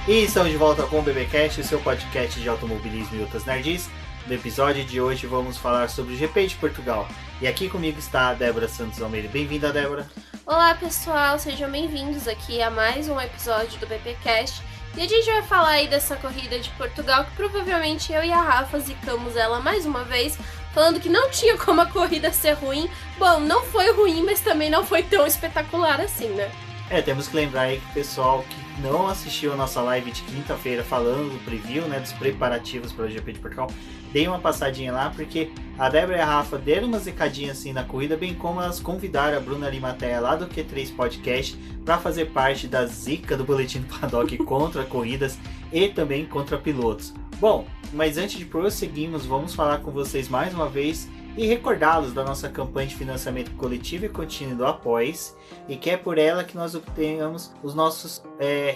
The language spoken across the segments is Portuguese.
E estamos de volta com o BBcast, o seu podcast de automobilismo e outras nerds. No episódio de hoje vamos falar sobre o GP de Portugal. E aqui comigo está a Débora Santos Almeida. Bem-vinda, Débora. Olá, pessoal, sejam bem-vindos aqui a mais um episódio do BBcast. E a gente vai falar aí dessa corrida de Portugal, que provavelmente eu e a Rafa zicamos ela mais uma vez, falando que não tinha como a corrida ser ruim. Bom, não foi ruim, mas também não foi tão espetacular assim, né? Temos que lembrar aí que o pessoal que não assistiu a nossa live de quinta-feira falando do preview, né, dos preparativos para o GP de Portugal, dê uma passadinha lá, porque a Débora e a Rafa deram uma zicadinha assim na corrida, bem como elas convidaram a Bruna Arimatea lá do Q3 Podcast para fazer parte da zica do Boletim do Paddock contra corridas e também contra pilotos. Bom, mas antes de prosseguirmos, vamos falar com vocês mais uma vez e recordá-los da nossa campanha de financiamento coletivo e contínuo do Apoia-se, e que é por ela que nós obtenhamos os nossos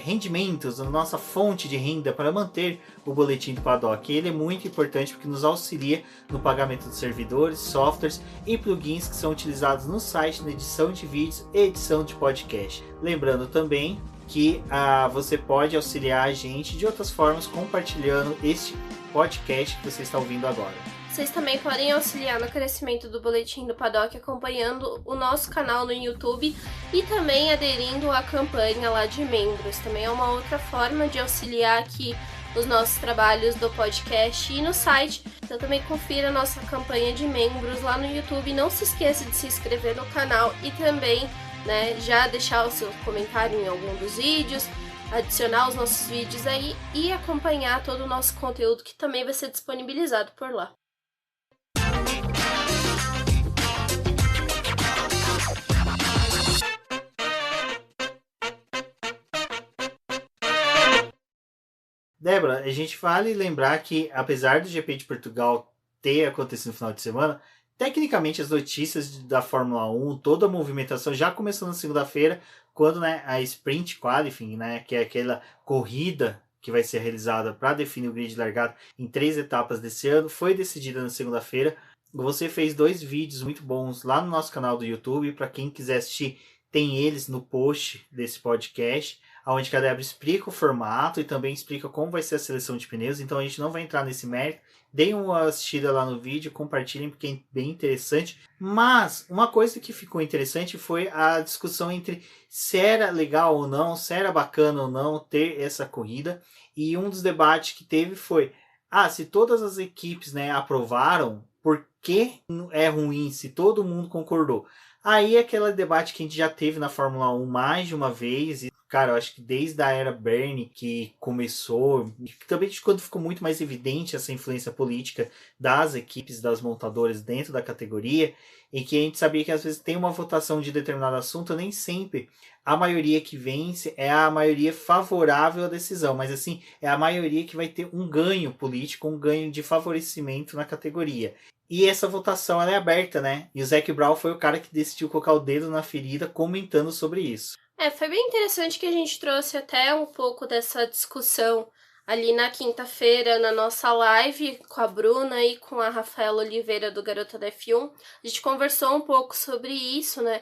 rendimentos, a nossa fonte de renda para manter o Boletim do Paddock. E ele é muito importante porque nos auxilia no pagamento de servidores, softwares e plugins que são utilizados no site, na edição de vídeos e edição de podcast. Lembrando também que você pode auxiliar a gente de outras formas compartilhando este podcast que você está ouvindo agora. Vocês também podem auxiliar no crescimento do Boletim do Paddock acompanhando o nosso canal no YouTube e também aderindo à campanha lá de membros. Também é uma outra forma de auxiliar aqui os nossos trabalhos do podcast e no site. Então também confira a nossa campanha de membros lá no YouTube. Não se esqueça de se inscrever no canal e também, né, já deixar o seu comentário em algum dos vídeos, adicionar os nossos vídeos aí e acompanhar todo o nosso conteúdo que também vai ser disponibilizado por lá. Débora, a gente vale lembrar que, apesar do GP de Portugal ter acontecido no final de semana, tecnicamente as notícias da Fórmula 1, toda a movimentação já começou na segunda-feira, quando, né, a Sprint Qualifying, né, que é aquela corrida que vai ser realizada para definir o grid de largada em 3 etapas desse ano, foi decidida na segunda-feira. Você fez 2 vídeos muito bons lá no nosso canal do YouTube, para quem quiser assistir, tem eles no post desse podcast, onde a Débora explica o formato e também explica como vai ser a seleção de pneus. Então a gente não vai entrar nesse mérito. Deem uma assistida lá no vídeo, compartilhem porque é bem interessante. Mas uma coisa que ficou interessante foi a discussão entre se era legal ou não, se era bacana ou não ter essa corrida. E um dos debates que teve foi: se todas as equipes, né, aprovaram, por que é ruim se todo mundo concordou? Aí aquele debate que a gente já teve na Fórmula 1 mais de uma vez, e cara, eu acho que desde a era Bernie que começou, também quando ficou muito mais evidente essa influência política das equipes, das montadoras dentro da categoria, e que a gente sabia que às vezes tem uma votação de determinado assunto, nem sempre a maioria que vence é a maioria favorável à decisão, mas assim, é a maioria que vai ter um ganho político, um ganho de favorecimento na categoria. E essa votação ela é aberta, né? E o Zac Brown foi o cara que decidiu colocar o dedo na ferida comentando sobre isso. Foi bem interessante que a gente trouxe até um pouco dessa discussão ali na quinta-feira na nossa live com a Bruna e com a Rafaela Oliveira do Garota da F1. A gente conversou um pouco sobre isso, né?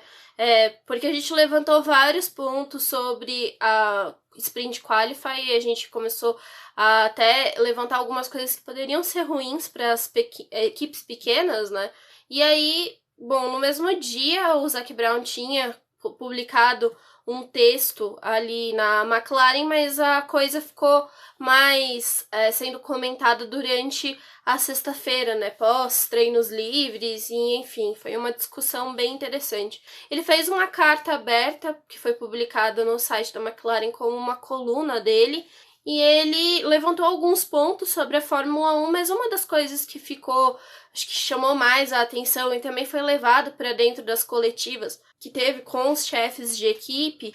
Porque a gente levantou vários pontos sobre a Sprint Qualify e a gente começou a até levantar algumas coisas que poderiam ser ruins para as equipes pequenas, né? E aí, bom, no mesmo dia o Zac Brown tinha publicado um texto ali na McLaren, mas a coisa ficou mais sendo comentada durante a sexta-feira, né, pós treinos livres, e enfim, foi uma discussão bem interessante. Ele fez uma carta aberta, que foi publicada no site da McLaren como uma coluna dele, e ele levantou alguns pontos sobre a Fórmula 1, mas uma das coisas que ficou, acho que chamou mais a atenção e também foi levado para dentro das coletivas que teve com os chefes de equipe,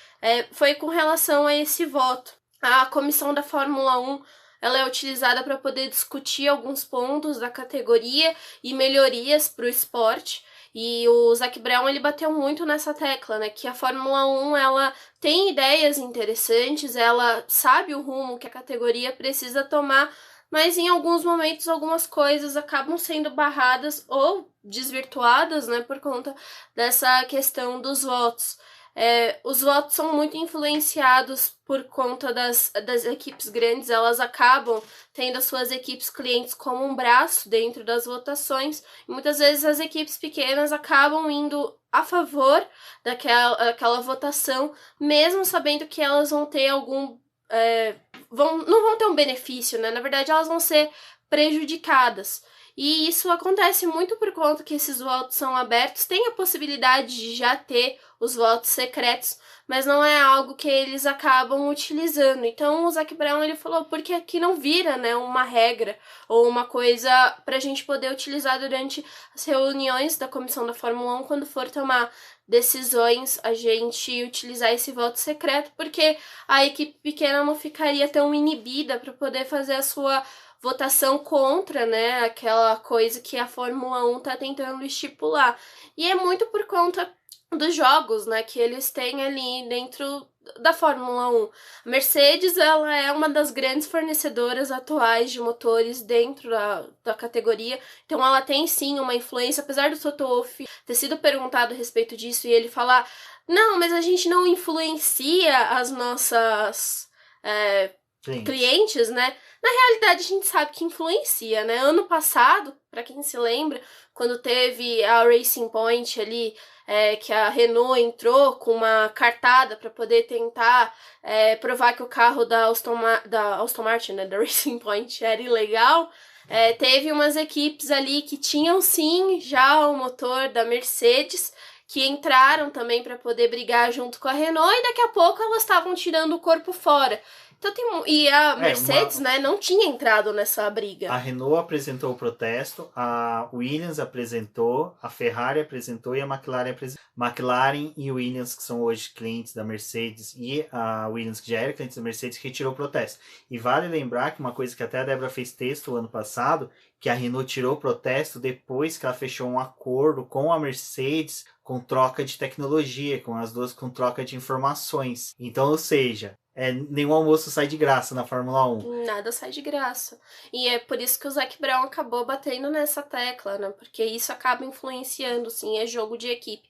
foi com relação a esse voto. A comissão da Fórmula 1 ela é utilizada para poder discutir alguns pontos da categoria e melhorias para o esporte. E o Zac Brown ele bateu muito nessa tecla, né, que a Fórmula 1 ela tem ideias interessantes, ela sabe o rumo que a categoria precisa tomar, mas em alguns momentos algumas coisas acabam sendo barradas ou desvirtuadas, né, por conta dessa questão dos votos. os votos são muito influenciados por conta das equipes grandes, elas acabam tendo as suas equipes clientes como um braço dentro das votações, e muitas vezes as equipes pequenas acabam indo a favor daquela votação, mesmo sabendo que elas vão ter não vão ter um benefício, né? Na verdade, elas vão ser prejudicadas. E isso acontece muito por conta que esses votos são abertos, tem a possibilidade de já ter os votos secretos, mas não é algo que eles acabam utilizando. Então o Zac Brown ele falou, porque aqui não vira, né, uma regra ou uma coisa para a gente poder utilizar durante as reuniões da comissão da Fórmula 1 quando for tomar decisões, a gente utilizar esse voto secreto, porque a equipe pequena não ficaria tão inibida para poder fazer a sua votação contra, né, aquela coisa que a Fórmula 1 tá tentando estipular. E é muito por conta dos jogos, né, que eles têm ali dentro da Fórmula 1. A Mercedes, ela é uma das grandes fornecedoras atuais de motores dentro da categoria, então ela tem sim uma influência, apesar do Toto Wolff ter sido perguntado a respeito disso e ele falar, não, mas a gente não influencia as nossas clientes, né? Na realidade, a gente sabe que influencia, né? Ano passado, para quem se lembra, quando teve a Racing Point ali, que a Renault entrou com uma cartada para poder tentar provar que o carro da Aston Martin, né, da Racing Point, era ilegal, teve umas equipes ali que tinham sim já o motor da Mercedes, que entraram também para poder brigar junto com a Renault, e daqui a pouco elas estavam tirando o corpo fora. Então e a Mercedes, né, não tinha entrado nessa briga. A Renault apresentou o protesto, a Williams apresentou, a Ferrari apresentou e a McLaren apresentou. McLaren e Williams, que são hoje clientes da Mercedes, e a Williams, que já era cliente da Mercedes, retirou o protesto. E vale lembrar que uma coisa que até a Débora fez texto o ano passado, que a Renault tirou o protesto depois que ela fechou um acordo com a Mercedes com troca de tecnologia, com as duas com troca de informações. Então, ou seja, nenhum almoço sai de graça na Fórmula 1. Nada sai de graça. E é por isso que o Zac Brown acabou batendo nessa tecla, né? Porque isso acaba influenciando, sim, é jogo de equipe.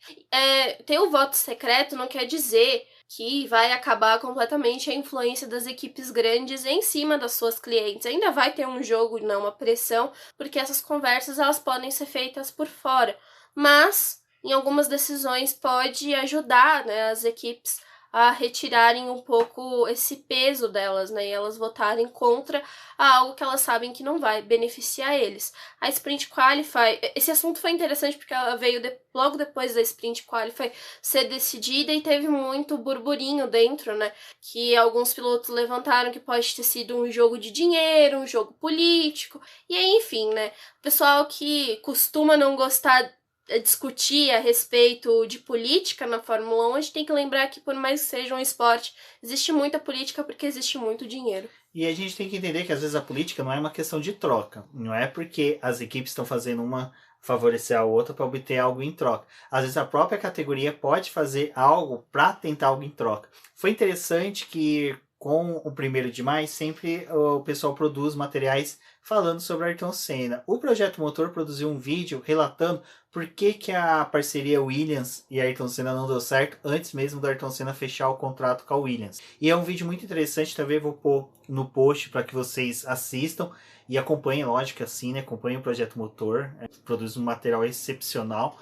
Ter o voto secreto não quer dizer que vai acabar completamente a influência das equipes grandes em cima das suas clientes. Ainda vai ter um jogo, não uma pressão, porque essas conversas elas podem ser feitas por fora. Mas, em algumas decisões, pode ajudar, né, as equipes a retirarem um pouco esse peso delas, né, e elas votarem contra algo que elas sabem que não vai beneficiar eles. A Sprint Qualify, esse assunto foi interessante porque ela veio logo depois da Sprint Qualify ser decidida e teve muito burburinho dentro, né, que alguns pilotos levantaram que pode ter sido um jogo de dinheiro, um jogo político, e aí, enfim, né, o pessoal que costuma não gostar discutir a respeito de política na Fórmula 1, a gente tem que lembrar que por mais que seja um esporte, existe muita política porque existe muito dinheiro. E a gente tem que entender que às vezes a política não é uma questão de troca. Não é porque as equipes estão fazendo uma favorecer a outra para obter algo em troca. Às vezes a própria categoria pode fazer algo para tentar algo em troca. Foi interessante que com o 1º de maio sempre o pessoal produz materiais falando sobre Ayrton Senna. O Projeto Motor produziu um vídeo relatando por que a parceria Williams e Ayrton Senna não deu certo antes mesmo do Ayrton Senna fechar o contrato com a Williams. E é um vídeo muito interessante, também vou pôr no post para que vocês assistam e acompanhem, lógico assim, né? Acompanhem o Projeto Motor, produz um material excepcional.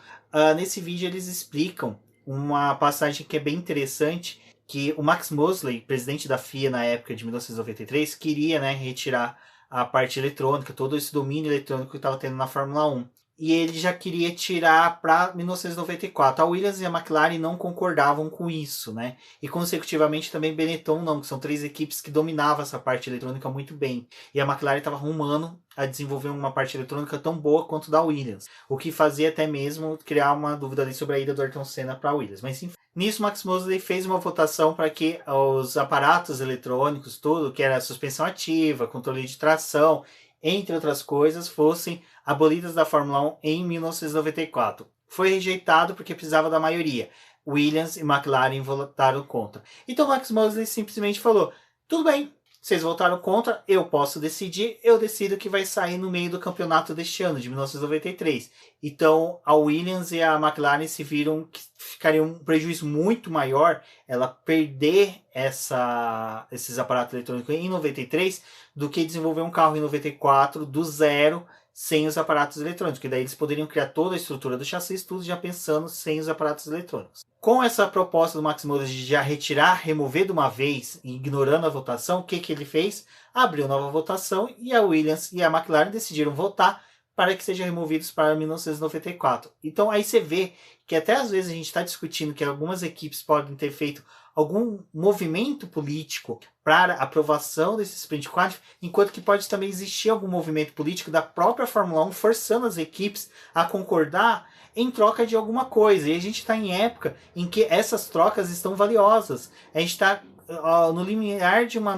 Nesse vídeo eles explicam uma passagem que é bem interessante, que o Max Mosley, presidente da FIA na época de 1993, queria, né, retirar a parte eletrônica, todo esse domínio eletrônico que estava tendo na Fórmula 1. E ele já queria tirar para 1994. A Williams e a McLaren não concordavam com isso, né? E consecutivamente também Benetton não, que são 3 equipes que dominavam essa parte eletrônica muito bem. E a McLaren estava arrumando a desenvolver uma parte eletrônica tão boa quanto da Williams. O que fazia até mesmo criar uma dúvida ali sobre a ida do Ayrton Senna para a Williams. Mas enfim, nisso Max Mosley fez uma votação para que os aparatos eletrônicos, tudo que era suspensão ativa, controle de tração, entre outras coisas, fossem abolidas da Fórmula 1 em 1994. Foi rejeitado porque precisava da maioria. Williams e McLaren votaram contra. Então Max Mosley simplesmente falou, tudo bem, Vocês votaram contra, eu posso decidir, eu decido que vai sair no meio do campeonato deste ano, de 1993. Então, a Williams e a McLaren se viram que ficaria um prejuízo muito maior ela perder esses aparatos eletrônicos em 93 do que desenvolver um carro em 94 do zero sem os aparatos eletrônicos, que daí eles poderiam criar toda a estrutura do chassi, tudo já pensando sem os aparatos eletrônicos. Com essa proposta do Max Moura de já retirar, remover de uma vez, ignorando a votação, o que ele fez? Abriu nova votação e a Williams e a McLaren decidiram votar para que sejam removidos para 1994. Então aí você vê que até às vezes a gente está discutindo que algumas equipes podem ter feito algum movimento político para aprovação desse sprint qualifying, enquanto que pode também existir algum movimento político da própria Fórmula 1 forçando as equipes a concordar em troca de alguma coisa. E a gente está em época em que essas trocas estão valiosas. A gente está no limiar de uma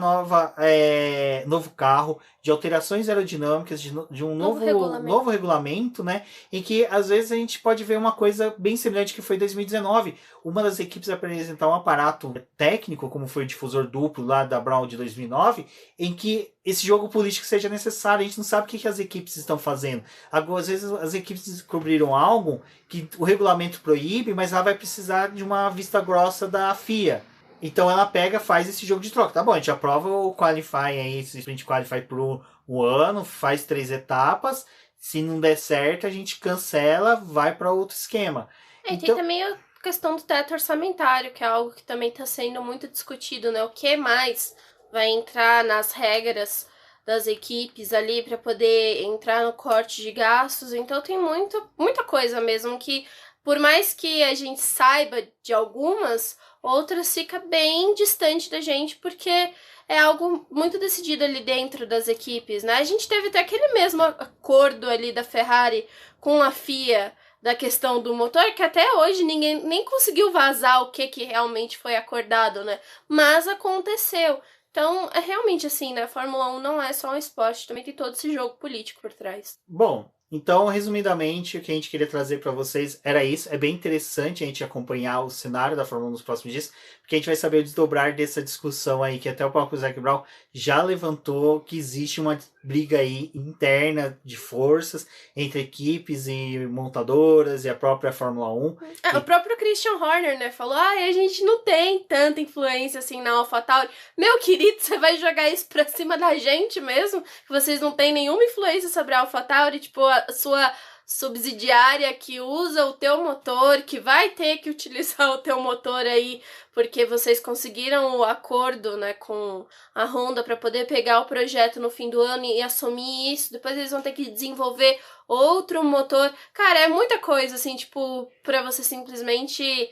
novo carro, de alterações aerodinâmicas, de um novo regulamento, né? Em que às vezes a gente pode ver uma coisa bem semelhante que foi em 2019. Uma das equipes apresentar um aparato técnico, como foi o difusor duplo lá da Brown de 2009, em que esse jogo político seja necessário. A gente não sabe o que as equipes estão fazendo. Às vezes as equipes descobriram algo que o regulamento proíbe, mas ela vai precisar de uma vista grossa da FIA. Então ela pega, faz esse jogo de troca. Tá bom, a gente aprova o Qualify aí, esse Sprint Qualify por um ano, faz 3 etapas. Se não der certo, a gente cancela, vai para outro esquema. Então, tem também a questão do teto orçamentário, que é algo que também está sendo muito discutido, né? O que mais vai entrar nas regras das equipes ali para poder entrar no corte de gastos. Então tem muita coisa mesmo que, por mais que a gente saiba de algumas, outras fica bem distante da gente, porque é algo muito decidido ali dentro das equipes, né? A gente teve até aquele mesmo acordo ali da Ferrari com a FIA, da questão do motor, que até hoje ninguém nem conseguiu vazar o que realmente foi acordado, né? Mas aconteceu. Então, é realmente assim, né? A Fórmula 1 não é só um esporte, também tem todo esse jogo político por trás. Bom, então, resumidamente, o que a gente queria trazer para vocês era isso. É bem interessante a gente acompanhar o cenário da Fórmula 1 nos próximos dias, porque a gente vai saber o desdobrar dessa discussão aí, que até o próprio Zac Brown já levantou, que existe uma briga aí interna de forças entre equipes e montadoras e a própria Fórmula 1. O próprio Christian Horner, né, falou, a gente não tem tanta influência assim na AlphaTauri. Meu querido, você vai jogar isso pra cima da gente mesmo? Que vocês não têm nenhuma influência sobre a AlphaTauri, tipo, a sua subsidiária que usa o teu motor, que vai ter que utilizar o teu motor aí, porque vocês conseguiram o acordo, né, com a Honda para poder pegar o projeto no fim do ano e assumir isso, depois eles vão ter que desenvolver outro motor. Cara, é muita coisa, assim, tipo, pra você simplesmente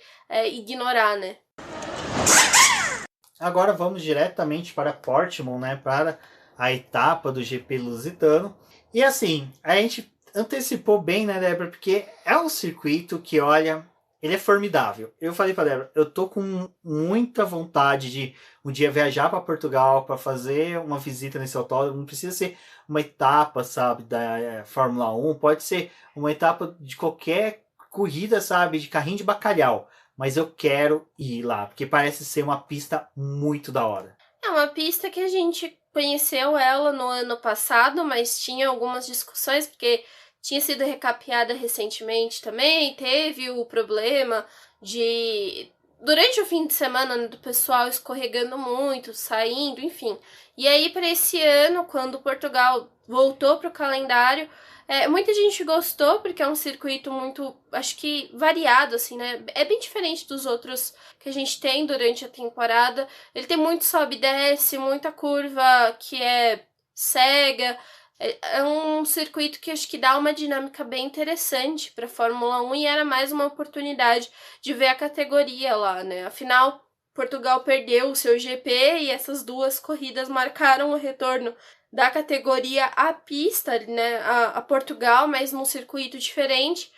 ignorar, né? Agora vamos diretamente para Portimão, né, para a etapa do GP Lusitano. E assim, a gente antecipou bem, né, Débora? Porque é um circuito que, olha, ele é formidável. Eu falei pra Débora, eu tô com muita vontade de um dia viajar para Portugal para fazer uma visita nesse autódromo. Não precisa ser uma etapa, sabe, da Fórmula 1. Pode ser uma etapa de qualquer corrida, sabe, de carrinho de bacalhau. Mas eu quero ir lá, porque parece ser uma pista muito da hora. É uma pista que a gente conheceu ela no ano passado, mas tinha algumas discussões, porque tinha sido recapeada recentemente também, teve o problema de, durante o fim de semana, do pessoal escorregando muito, saindo, enfim. E aí, para esse ano, quando Portugal voltou para o calendário, muita gente gostou, porque é um circuito muito, acho que, variado, assim, né? É bem diferente dos outros que a gente tem durante a temporada. Ele tem muito sobe e desce, muita curva que é cega. É um circuito que acho que dá uma dinâmica bem interessante para a Fórmula 1 e era mais uma oportunidade de ver a categoria lá, né? Afinal, Portugal perdeu o seu GP e essas duas corridas marcaram o retorno da categoria à pista, né, a Portugal, mas num circuito diferente.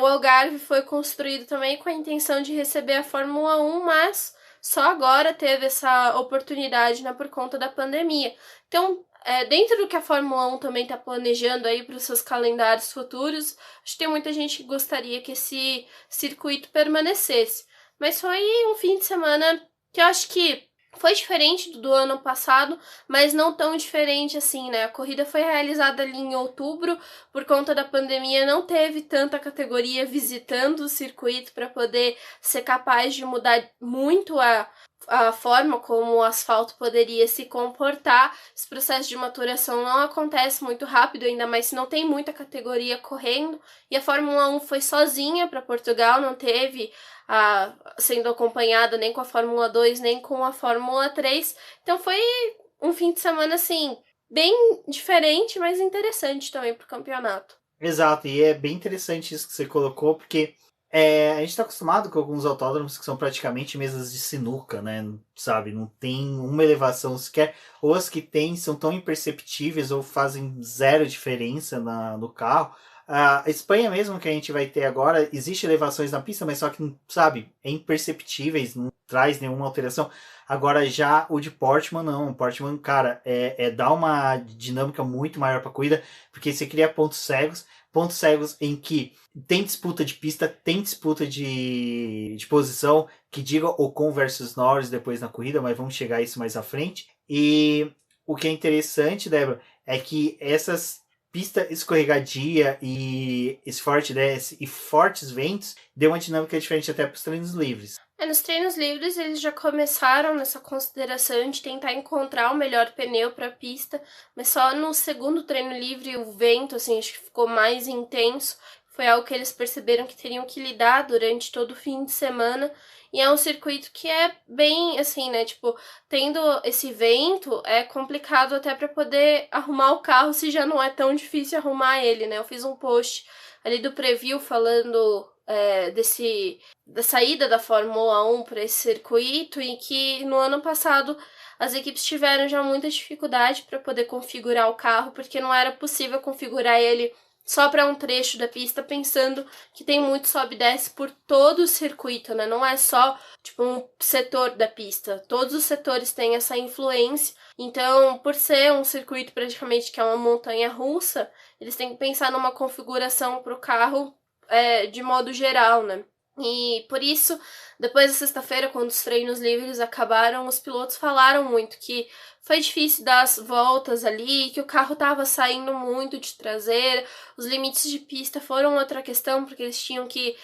O Algarve foi construído também com a intenção de receber a Fórmula 1, mas só agora teve essa oportunidade, né, por conta da pandemia. Então, dentro do que a Fórmula 1 também está planejando aí para os seus calendários futuros, acho que tem muita gente que gostaria que esse circuito permanecesse. Mas foi um fim de semana que eu acho que Foi diferente do ano passado, mas não tão diferente assim, né? A corrida foi realizada ali em outubro, por conta da pandemia não teve tanta categoria visitando o circuito para poder ser capaz de mudar muito a forma como o asfalto poderia se comportar. Esse processo de maturação não acontece muito rápido, ainda mais se não tem muita categoria correndo. E a Fórmula 1 foi sozinha para Portugal, não teve sendo acompanhada nem com a Fórmula 2, nem com a Fórmula 3. Então foi um fim de semana, assim, bem diferente, mas interessante também pro campeonato. Exato, e é bem interessante isso que você colocou, porque a gente está acostumado com alguns autódromos que são praticamente mesas de sinuca, né? Sabe? Não tem uma elevação sequer, ou as que tem são tão imperceptíveis ou fazem zero diferença no carro. A Espanha mesmo que a gente vai ter agora, existe elevações na pista, mas só que, sabe, é imperceptíveis, não traz nenhuma alteração. Agora já o de Portman não, o Portman, cara, dá uma dinâmica muito maior para a corrida, porque você cria pontos cegos em que tem disputa de pista, tem disputa de posição, que diga Ocon versus Norris depois na corrida, mas vamos chegar a isso mais à frente. E o que é interessante, Débora, é que essas pista escorregadia e esse forte desce e fortes ventos deu uma dinâmica diferente até para os treinos livres. Nos treinos livres eles já começaram nessa consideração de tentar encontrar o melhor pneu para a pista, mas só no segundo treino livre o vento, assim, acho que ficou mais intenso. Foi algo que eles perceberam que teriam que lidar durante todo o fim de semana. E é um circuito que é bem, assim, né? Tipo, tendo esse vento, é complicado até para poder arrumar o carro, se já não é tão difícil arrumar ele, né? Eu fiz um post ali do preview falando da saída da Fórmula 1 para esse circuito, e que no ano passado as equipes tiveram já muita dificuldade para poder configurar o carro, porque não era possível configurar ele só para um trecho da pista, pensando que tem muito sobe e desce por todo o circuito, né? Não é só tipo um setor da pista, todos os setores têm essa influência. Então, por ser um circuito praticamente que é uma montanha russa, eles têm que pensar numa configuração para o carro de modo geral, né? E por isso, depois da sexta-feira, quando os treinos livres acabaram, os pilotos falaram muito que foi difícil dar as voltas ali, que o carro estava saindo muito de traseira, os limites de pista foram outra questão, porque eles tinham que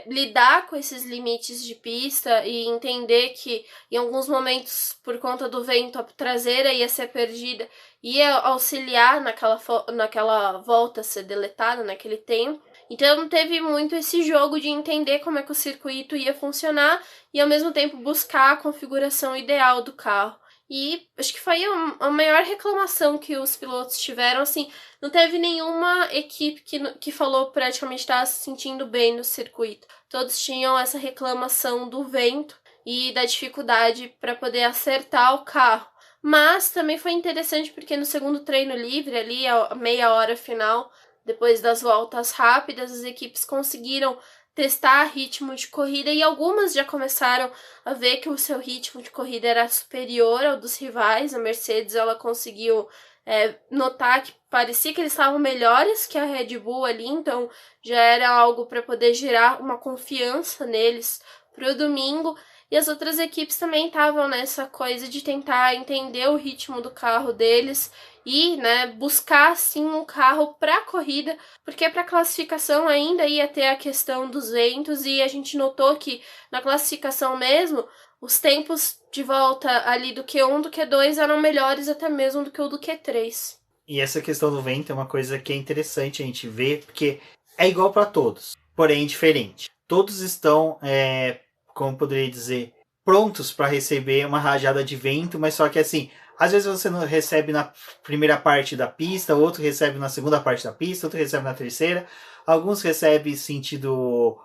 lidar com esses limites de pista e entender que em alguns momentos, por conta do vento, a traseira ia ser perdida, ia auxiliar naquela volta a ser deletada naquele tempo. Então teve muito esse jogo de entender como é que o circuito ia funcionar e ao mesmo tempo buscar a configuração ideal do carro. E acho que foi a maior reclamação que os pilotos tiveram, assim, não teve nenhuma equipe que falou praticamente estar se sentindo bem no circuito. Todos tinham essa reclamação do vento e da dificuldade para poder acertar o carro. Mas também foi interessante porque no segundo treino livre, ali a meia hora final, depois das voltas rápidas, as equipes conseguiram testar ritmo de corrida e algumas já começaram a ver que o seu ritmo de corrida era superior ao dos rivais. A Mercedes, ela conseguiu notar que parecia que eles estavam melhores que a Red Bull ali, então já era algo para poder gerar uma confiança neles para o domingo. E as outras equipes também estavam nessa coisa de tentar entender o ritmo do carro deles e, né, buscar sim um carro para a corrida, porque para a classificação ainda ia ter a questão dos ventos, e a gente notou que na classificação mesmo os tempos de volta ali do Q1 do Q2 eram melhores até mesmo do que o do Q3. E essa questão do vento é uma coisa que é interessante a gente ver, porque é igual para todos, porém diferente. Todos estão, como poderia dizer, prontos para receber uma rajada de vento, mas só que assim, às vezes você não recebe na primeira parte da pista, outro recebe na segunda parte da pista, outro recebe na terceira, alguns recebem sentido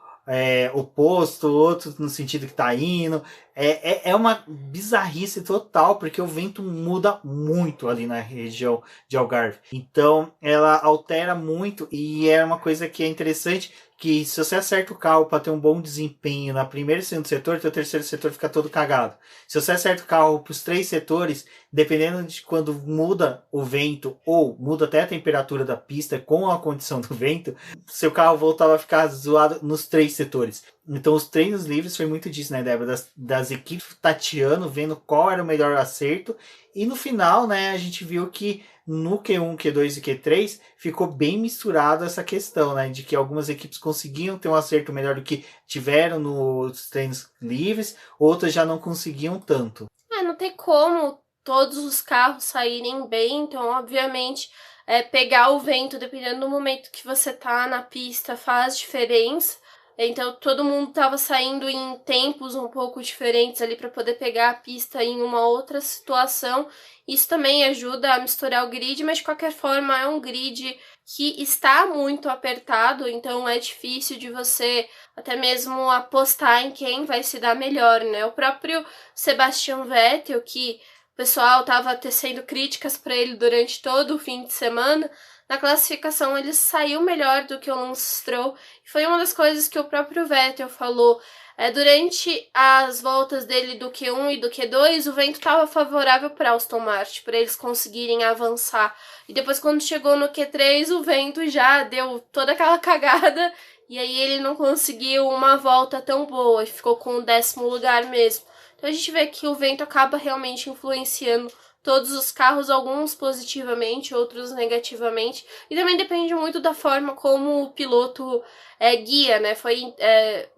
oposto, outros no sentido que está indo. É uma bizarrice total, porque o vento muda muito ali na região de Algarve. Então, ela altera muito, e é uma coisa que é interessante, que se você acerta o carro para ter um bom desempenho na primeira e segundo setor, teu terceiro setor fica todo cagado. Se você acerta o carro para os três setores, dependendo de quando muda o vento ou muda até a temperatura da pista com a condição do vento, seu carro voltava a ficar zoado nos três setores. Então os treinos livres foi muito disso, né, Débora? Das as equipes tateando, vendo qual era o melhor acerto. E no final, né, a gente viu que no Q1, Q2 e Q3 ficou bem misturado essa questão, né, de que algumas equipes conseguiam ter um acerto melhor do que tiveram nos treinos livres, outras já não conseguiam tanto. Não tem como todos os carros saírem bem, então obviamente pegar o vento, dependendo do momento que você tá na pista, faz diferença. Então todo mundo tava saindo em tempos um pouco diferentes ali para poder pegar a pista em uma outra situação. Isso também ajuda a misturar o grid, mas de qualquer forma é um grid que está muito apertado, então é difícil de você até mesmo apostar em quem vai se dar melhor, né? O próprio Sebastian Vettel, que o pessoal estava tecendo críticas para ele durante todo o fim de semana, na classificação ele saiu melhor do que o Lance Stroll. E foi uma das coisas que o próprio Vettel falou. Durante as voltas dele do Q1 e do Q2, o vento estava favorável para Aston Martin, para eles conseguirem avançar. E depois, quando chegou no Q3, o vento já deu toda aquela cagada, e aí ele não conseguiu uma volta tão boa, e ficou com o 10º lugar mesmo. Então a gente vê que o vento acaba realmente influenciando todos os carros, alguns positivamente, outros negativamente. E também depende muito da forma como o piloto guia, né? Foi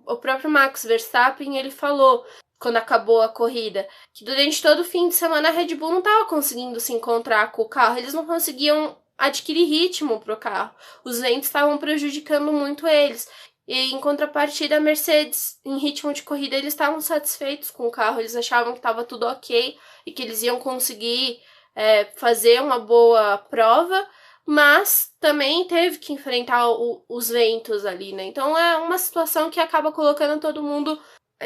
o próprio Max Verstappen, ele falou, quando acabou a corrida, que durante todo o fim de semana a Red Bull não estava conseguindo se encontrar com o carro, eles não conseguiam adquirir ritmo para o carro. Os ventos estavam prejudicando muito eles. E em contrapartida, a Mercedes, em ritmo de corrida, eles estavam satisfeitos com o carro, eles achavam que estava tudo ok e que eles iam conseguir fazer uma boa prova, mas também teve que enfrentar os ventos ali, né? Então é uma situação que acaba colocando todo mundo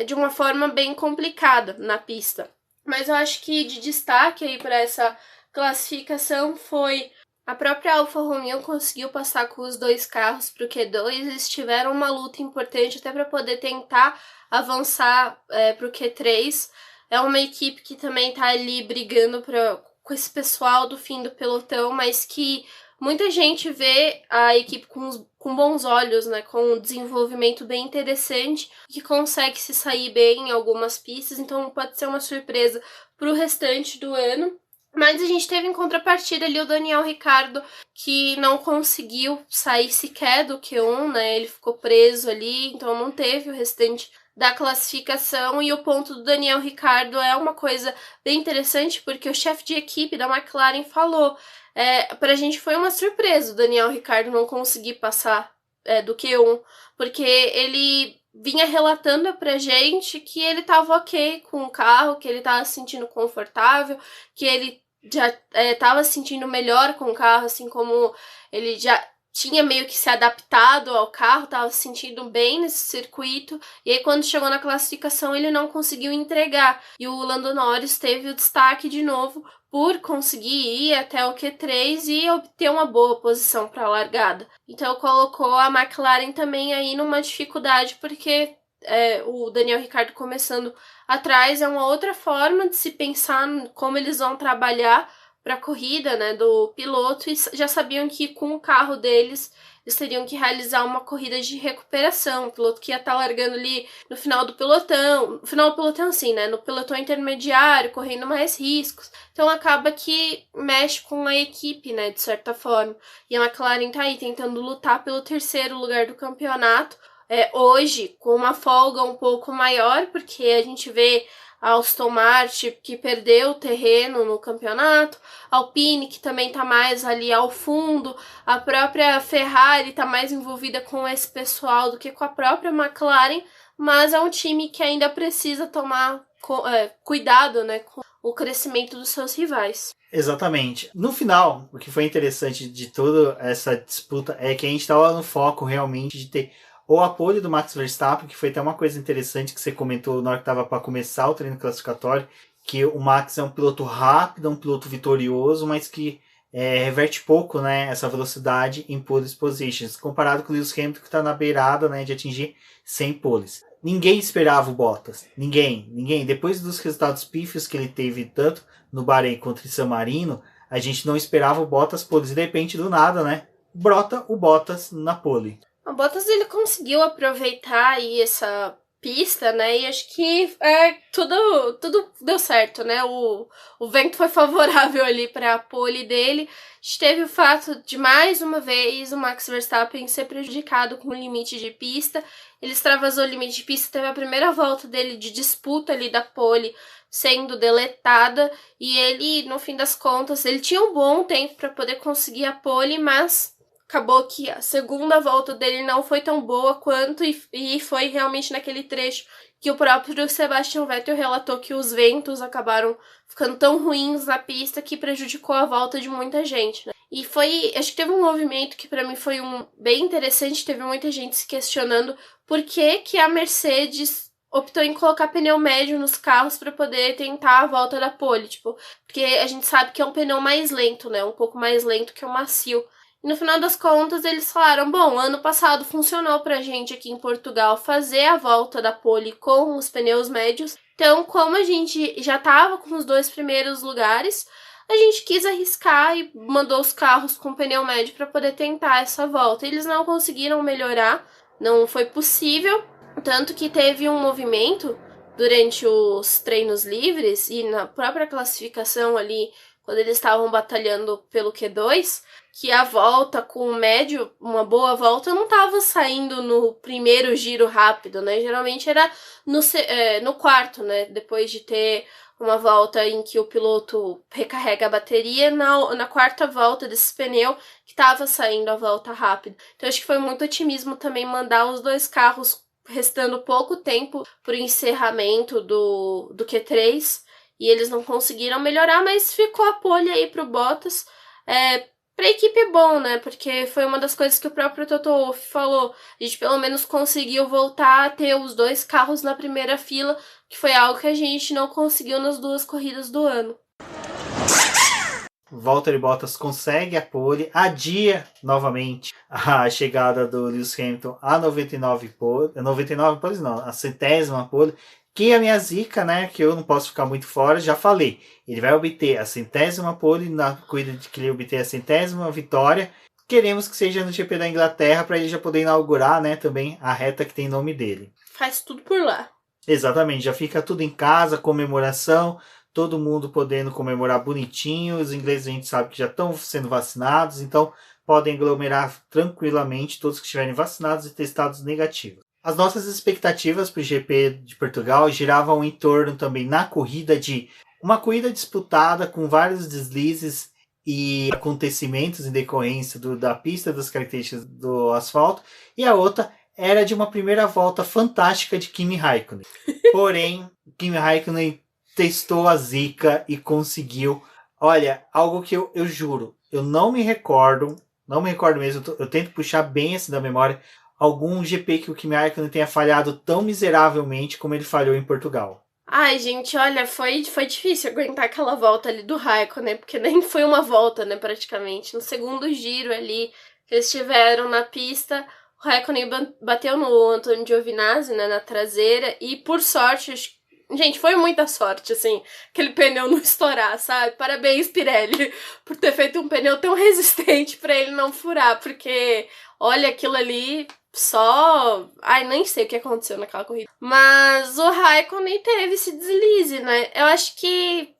de uma forma bem complicada na pista. Mas eu acho que de destaque aí para essa classificação foi a própria Alfa Romeo conseguiu passar com os 2 carros para o Q2, eles tiveram uma luta importante até para poder tentar avançar para o Q3. É uma equipe que também está ali brigando com esse pessoal do fim do pelotão, mas que muita gente vê a equipe com bons olhos, né, com um desenvolvimento bem interessante, que consegue se sair bem em algumas pistas, então pode ser uma surpresa para o restante do ano. Mas a gente teve em contrapartida ali o Daniel Ricciardo, que não conseguiu sair sequer do Q1, né? Ele ficou preso ali, então não teve o restante da classificação. E o ponto do Daniel Ricciardo é uma coisa bem interessante, porque o chefe de equipe da McLaren falou, pra gente foi uma surpresa o Daniel Ricciardo não conseguir passar do Q1, porque ele vinha relatando pra gente que ele tava ok com o carro, que ele tava se sentindo confortável, que ele já estava se sentindo melhor com o carro, assim como ele já tinha meio que se adaptado ao carro, estava se sentindo bem nesse circuito, e aí quando chegou na classificação ele não conseguiu entregar, e o Lando Norris teve o destaque de novo por conseguir ir até o Q3 e obter uma boa posição para a largada. Então colocou a McLaren também aí numa dificuldade, porque o Daniel Ricciardo começando atrás é uma outra forma de se pensar como eles vão trabalhar para a corrida, né, do piloto, e já sabiam que com o carro deles eles teriam que realizar uma corrida de recuperação, o piloto que ia estar largando ali no final do pelotão, assim, né, no pelotão intermediário, correndo mais riscos, então acaba que mexe com a equipe, né, de certa forma, e a McLaren tá aí tentando lutar pelo 3º lugar do campeonato, hoje com uma folga um pouco maior, porque a gente vê a Aston Martin que perdeu o terreno no campeonato, a Alpine que também está mais ali ao fundo, a própria Ferrari está mais envolvida com esse pessoal do que com a própria McLaren, mas é um time que ainda precisa tomar cuidado, né, com o crescimento dos seus rivais. Exatamente. No final, o que foi interessante de toda essa disputa é que a gente estava no foco realmente de ter o apoio do Max Verstappen, que foi até uma coisa interessante que você comentou na hora que estava para começar o treino classificatório, que o Max é um piloto rápido, um piloto vitorioso, mas que reverte pouco, né, essa velocidade em pole positions, comparado com o Lewis Hamilton, que está na beirada, né, de atingir 100 poles. Ninguém esperava o Bottas. Ninguém. Depois dos resultados pífios que ele teve tanto no Bahrein quanto em San Marino, a gente não esperava o Bottas poles. E de repente, do nada, né, brota o Bottas na pole. O Bottas ele conseguiu aproveitar aí essa pista, né? E acho que tudo deu certo, né? O vento foi favorável ali para a pole dele. A gente teve o fato de, mais uma vez, o Max Verstappen ser prejudicado com o limite de pista. Ele extravasou o limite de pista, teve a primeira volta dele de disputa ali da pole sendo deletada. E ele, no fim das contas, ele tinha um bom tempo para poder conseguir a pole, mas acabou que a segunda volta dele não foi tão boa quanto, e foi realmente naquele trecho que o próprio Sebastian Vettel relatou que os ventos acabaram ficando tão ruins na pista que prejudicou a volta de muita gente, né? E acho que teve um movimento que para mim foi bem interessante, teve muita gente se questionando por que a Mercedes optou em colocar pneu médio nos carros para poder tentar a volta da pole, tipo, porque a gente sabe que é um pneu mais lento, né? Um pouco mais lento que o macio. E no final das contas, eles falaram, bom, ano passado funcionou pra gente aqui em Portugal fazer a volta da pole com os pneus médios. Então, como a gente já tava com os 2 primeiros lugares, a gente quis arriscar e mandou os carros com pneu médio para poder tentar essa volta. Eles não conseguiram melhorar, não foi possível, tanto que teve um movimento durante os treinos livres e na própria classificação ali, quando eles estavam batalhando pelo Q2, que a volta com o médio, uma boa volta, não estava saindo no primeiro giro rápido, né? Geralmente era no quarto, né? Depois de ter uma volta em que o piloto recarrega a bateria, na quarta volta desse pneu que estava saindo a volta rápida. Então acho que foi muito otimismo também mandar os 2 carros restando pouco tempo para o encerramento do Q3, e eles não conseguiram melhorar, mas ficou a pole aí pro Bottas. Pra equipe é bom, né? Porque foi uma das coisas que o próprio Toto Wolff falou. A gente pelo menos conseguiu voltar a ter os 2 carros na primeira fila, que foi algo que a gente não conseguiu nas 2 corridas do ano. Valtteri Bottas consegue a pole, adia novamente a chegada do Lewis Hamilton a 99 pole, 99 poles não, a 100ª pole, que a minha zica, né, que eu não posso ficar muito fora, já falei, ele vai obter a 100ª pole, na corrida de que ele obter a 100ª vitória, queremos que seja no GP da Inglaterra, para ele já poder inaugurar, né, também a reta que tem nome dele. Faz tudo por lá. Exatamente, já fica tudo em casa, comemoração, todo mundo podendo comemorar bonitinho. Os ingleses a gente sabe que já estão sendo vacinados, então podem aglomerar tranquilamente todos que estiverem vacinados e testados negativos. As nossas expectativas para o GP de Portugal giravam em torno também na corrida de uma corrida disputada com vários deslizes e acontecimentos em decorrência da pista, das características do asfalto, e a outra era de uma primeira volta fantástica de Kimi Raikkonen. Porém, Kimi Raikkonen testou a zica e conseguiu. Olha, algo que eu juro, eu não me recordo mesmo, eu tento puxar bem esse da memória, algum GP que o Kimi Raikkonen tenha falhado tão miseravelmente como ele falhou em Portugal. Ai, gente, olha, foi difícil aguentar aquela volta ali do Raikkonen, porque nem foi uma volta, né, praticamente. No segundo giro ali, que eles estiveram na pista, o Raikkonen bateu no Antonio Giovinazzi, né, na traseira, e por sorte, gente, foi muita sorte, assim, aquele pneu não estourar, sabe? Parabéns, Pirelli, por ter feito um pneu tão resistente pra ele não furar, porque, olha, aquilo ali só... Ai, nem sei o que aconteceu naquela corrida. Mas o Raikkonen teve esse deslize, né? Eu acho que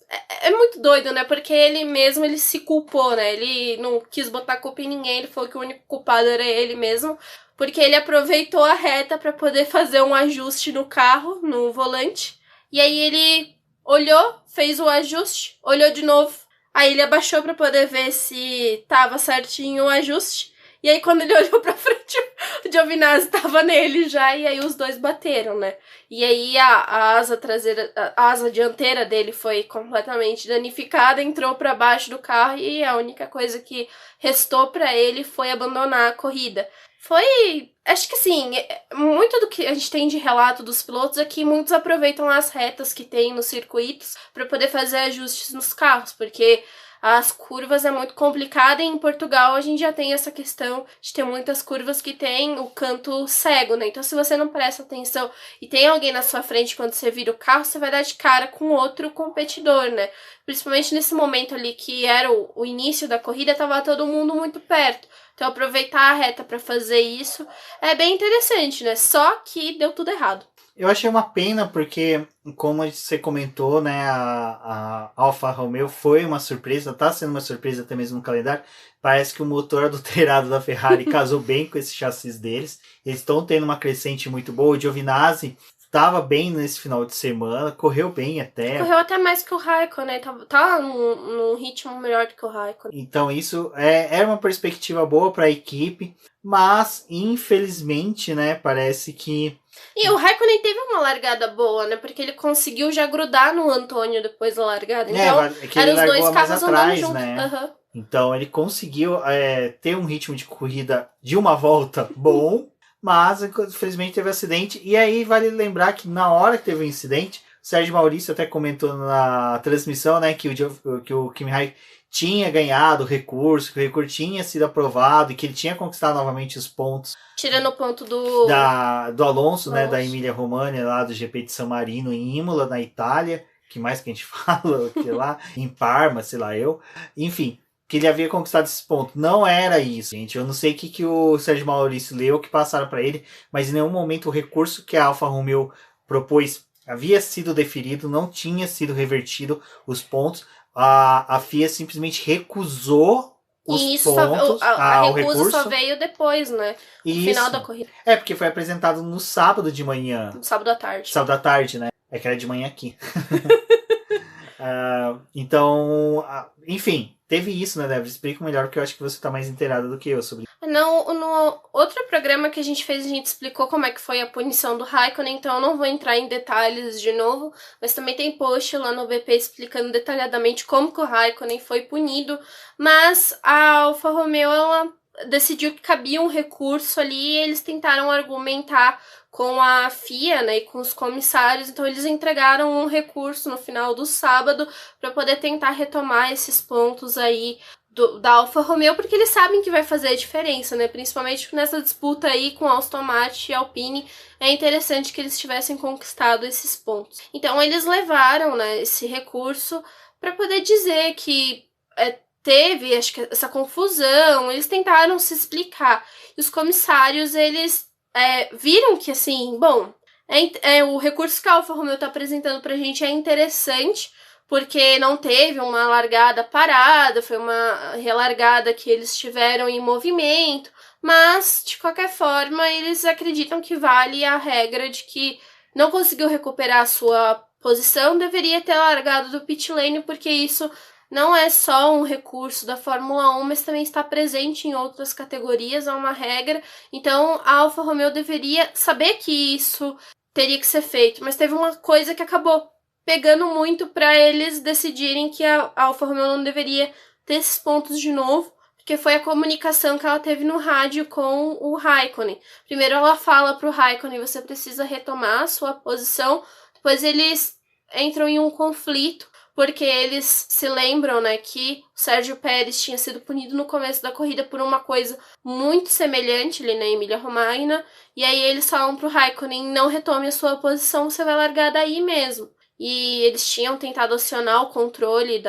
é muito doido, né? Porque ele se culpou, né? Ele não quis botar culpa em ninguém, ele falou que o único culpado era ele mesmo, porque ele aproveitou a reta pra poder fazer um ajuste no carro, no volante. E aí ele olhou, fez o ajuste, olhou de novo. Aí ele abaixou pra poder ver se tava certinho o ajuste. E aí quando ele olhou pra frente, o Giovinazzi tava nele já, e aí os dois bateram, né? E aí a asa traseira, a asa dianteira dele foi completamente danificada, entrou pra baixo do carro, e a única coisa que restou pra ele foi abandonar a corrida. Acho que assim, muito do que a gente tem de relato dos pilotos é que muitos aproveitam as retas que tem nos circuitos para poder fazer ajustes nos carros, porque as curvas é muito complicada, e em Portugal a gente já tem essa questão de ter muitas curvas que tem o canto cego, né? Então se você não presta atenção e tem alguém na sua frente quando você vira o carro, você vai dar de cara com outro competidor, né? Principalmente nesse momento ali que era o início da corrida, tava todo mundo muito perto. Então aproveitar a reta para fazer isso é bem interessante, né? Só que deu tudo errado. Eu achei uma pena porque, como você comentou, né, a Alfa Romeo foi uma surpresa, tá sendo uma surpresa até mesmo no calendário. Parece que o motor adulterado da Ferrari casou bem com esse chassis deles. Eles estão tendo uma crescente muito boa. O Giovinazzi estava bem nesse final de semana, correu bem até. Correu até mais que o Raikkonen, né? Tá num ritmo melhor do que o Raikkonen. Então isso é uma perspectiva boa para a equipe, mas infelizmente, né, parece que... E o Raikkonen teve uma largada boa, né? Porque ele conseguiu já grudar no Antônio depois da largada. Então, eram os dois carros andando juntos. Né? Uhum. Então ele conseguiu ter um ritmo de corrida de uma volta bom, mas infelizmente teve um acidente. E aí vale lembrar que na hora que teve o incidente, o Sérgio Maurício até comentou na transmissão, né, que o Kimi Raikkonen tinha ganhado o recurso, que o recurso tinha sido aprovado e que ele tinha conquistado novamente os pontos. Tirando o ponto do Alonso, né, da Emília-Romagna, lá do GP de San Marino, em Imola, na Itália. Que mais que a gente fala, que lá, em Parma, sei lá eu. Enfim, que ele havia conquistado esse ponto. Não era isso, gente. Eu não sei o que o Sérgio Maurício leu, que passaram para ele, mas em nenhum momento o recurso que a Alfa Romeo propôs havia sido deferido, não tinha sido revertido os pontos. A FIA simplesmente recusou os pontos. A recusa só veio depois, né? No final da corrida. Porque foi apresentado no sábado de manhã. No sábado à tarde. Sábado à tarde, né? É que era de manhã aqui. Então, enfim, teve isso, né, Débora? Explica melhor, porque eu acho que você tá mais inteirada do que eu sobre isso. No outro programa que a gente fez, a gente explicou como é que foi a punição do Raikkonen, então eu não vou entrar em detalhes de novo, mas também tem post lá no BP explicando detalhadamente como que o Raikkonen foi punido, mas a Alfa Romeo, ela decidiu que cabia um recurso ali e eles tentaram argumentar com a FIA, né, e com os comissários, então eles entregaram um recurso no final do sábado para poder tentar retomar esses pontos aí da Alfa Romeo, porque eles sabem que vai fazer a diferença, né, principalmente nessa disputa aí com a Aston Martin e a Alpine, é interessante que eles tivessem conquistado esses pontos. Então eles levaram, né, esse recurso para poder dizer que teve, acho que essa confusão, eles tentaram se explicar, e os comissários, eles viram que, assim, bom, o recurso que a Alfa Romeo tá apresentando pra gente é interessante, porque não teve uma largada parada, foi uma relargada que eles tiveram em movimento, mas, de qualquer forma, eles acreditam que vale a regra de que não conseguiu recuperar a sua posição, deveria ter largado do pit lane, porque isso não é só um recurso da Fórmula 1, mas também está presente em outras categorias, é uma regra. Então, a Alfa Romeo deveria saber que isso teria que ser feito, mas teve uma coisa que acabou pegando muito para eles decidirem que a Alfa Romeo não deveria ter esses pontos de novo, porque foi a comunicação que ela teve no rádio com o Raikkonen. Primeiro ela fala para o Raikkonen, você precisa retomar a sua posição, depois eles entram em um conflito, porque eles se lembram, né, que o Sérgio Pérez tinha sido punido no começo da corrida por uma coisa muito semelhante ali na Emília-Romagna, e aí eles falam pro Raikkonen, não retome a sua posição, você vai largar daí mesmo. E eles tinham tentado acionar o controle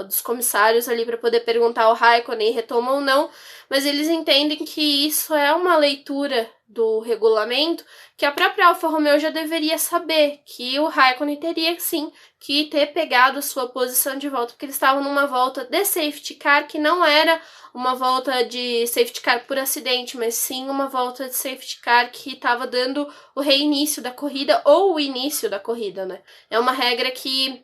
dos comissários ali para poder perguntar ao Raikkonen retoma ou não, mas eles entendem que isso é uma leitura do regulamento que a própria Alfa Romeo já deveria saber, que o Raikkonen teria sim que ter pegado a sua posição de volta, porque eles estavam numa volta de safety car, que não era uma volta de safety car por acidente, mas sim uma volta de safety car que estava dando o reinício da corrida ou o início da corrida, né? É uma regra que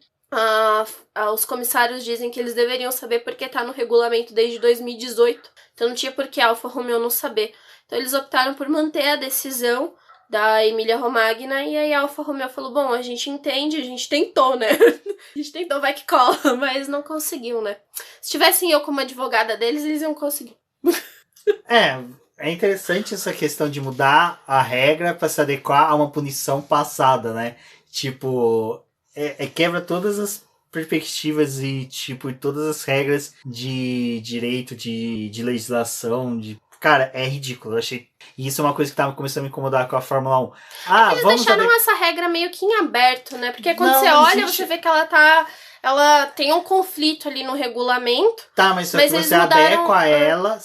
os comissários dizem que eles deveriam saber porque está no regulamento desde 2018, então não tinha por que a Alfa Romeo não saber. Então eles optaram por manter a decisão da Emília-Romagna, e aí a Alfa Romeo falou, bom, a gente entende, a gente tentou, né? A gente tentou, vai que cola, mas não conseguiu, né? Se tivessem eu como advogada deles, eles iam conseguir. É interessante essa questão de mudar a regra para se adequar a uma punição passada, né? Tipo, quebra todas as perspectivas e, tipo, todas as regras de direito, de legislação, Cara, é ridículo, eu achei. E isso é uma coisa que tava começando a me incomodar com a Fórmula 1. Eles deixaram essa regra meio que em aberto, né? Porque quando você olha, você vê que ela tem um conflito ali no regulamento. Tá, mas só que você adequa ela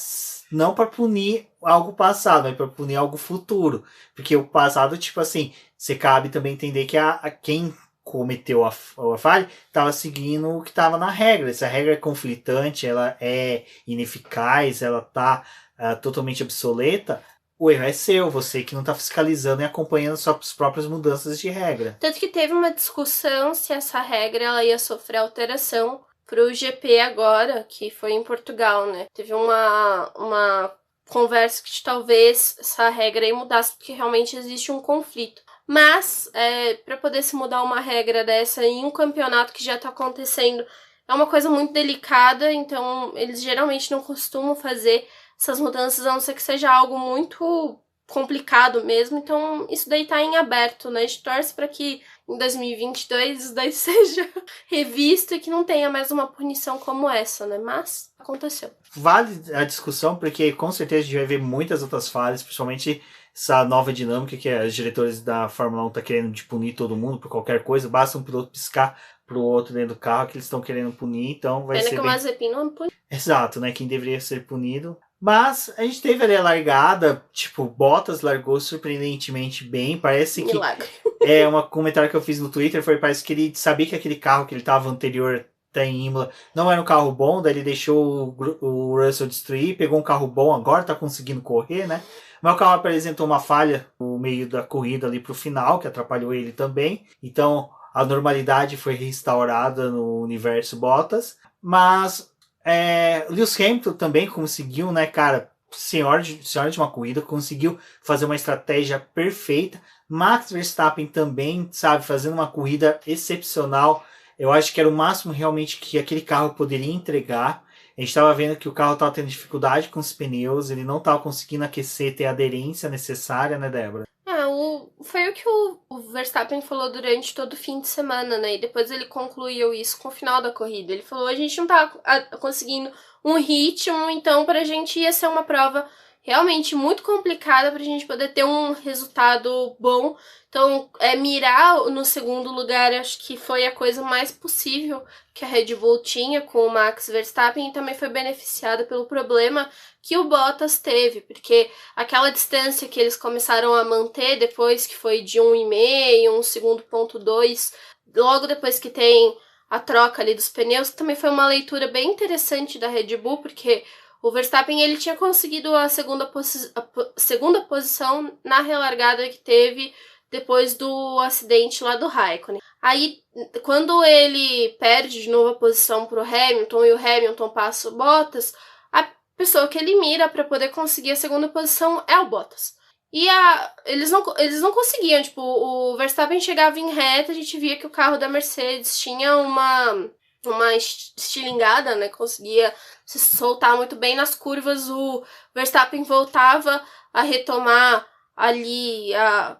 não pra punir algo passado, mas pra punir algo futuro. Porque o passado, tipo assim, você cabe também entender que a quem cometeu a falha estava seguindo o que estava na regra. Se a regra é conflitante, ela é ineficaz, ela está totalmente obsoleta, o erro é seu, você que não está fiscalizando e acompanhando suas próprias mudanças de regra. Tanto que teve uma discussão se essa regra ela ia sofrer alteração pro GP agora, que foi em Portugal, né? Teve uma conversa que talvez essa regra aí mudasse, porque realmente existe um conflito. Mas, para poder se mudar uma regra dessa em um campeonato que já tá acontecendo, é uma coisa muito delicada, então eles geralmente não costumam fazer essas mudanças, a não ser que seja algo muito complicado mesmo, então isso daí tá em aberto, né? A gente torce para que em 2022 isso daí seja revisto e que não tenha mais uma punição como essa, né? Mas aconteceu. Vale a discussão, porque com certeza a gente vai ver muitas outras falhas, principalmente essa nova dinâmica que os diretores da Fórmula 1 estão querendo de punir todo mundo por qualquer coisa, basta um piloto piscar pro outro dentro do carro que eles estão querendo punir, então vai ser que o Mazepin não puniu. Exato, né? Quem deveria ser punido. Mas a gente teve ali a largada, tipo, Bottas largou surpreendentemente bem, parece que... Milagre. Um comentário que eu fiz no Twitter foi, parece que ele sabia que aquele carro que ele estava anterior até em Imola não era um carro bom, daí ele deixou o Russell destruir, pegou um carro bom, agora tá conseguindo correr, né? Mas o carro apresentou uma falha no meio da corrida ali pro final, que atrapalhou ele também. Então a normalidade foi restaurada no universo Bottas. Mas Lewis Hamilton também conseguiu, né, cara, senhora de uma corrida, conseguiu fazer uma estratégia perfeita. Max Verstappen também, sabe, fazendo uma corrida excepcional. Eu acho que era o máximo realmente que aquele carro poderia entregar. A gente estava vendo que o carro estava tendo dificuldade com os pneus, ele não estava conseguindo aquecer, ter a aderência necessária, né, Débora? Foi o que o Verstappen falou durante todo o fim de semana, né? E depois ele concluiu isso com o final da corrida. Ele falou, a gente não tá conseguindo um ritmo, então pra gente ia ser uma prova realmente muito complicada pra gente poder ter um resultado bom. Então, mirar no segundo lugar, acho que foi a coisa mais possível que a Red Bull tinha com o Max Verstappen e também foi beneficiada pelo problema que o Bottas teve, porque aquela distância que eles começaram a manter depois, que foi de 1,5, 1 segundo ponto 2, logo depois que tem a troca ali dos pneus, que também foi uma leitura bem interessante da Red Bull, porque o Verstappen ele tinha conseguido a segunda posição na relargada que teve depois do acidente lá do Raikkonen. Aí, quando ele perde de novo a posição pro Hamilton e o Hamilton passa o Bottas, a pessoa que ele mira para poder conseguir a segunda posição é o Bottas. E eles não conseguiam, tipo, o Verstappen chegava em reta, a gente via que o carro da Mercedes tinha uma estilingada, né, conseguia se soltar muito bem nas curvas, o Verstappen voltava a retomar ali a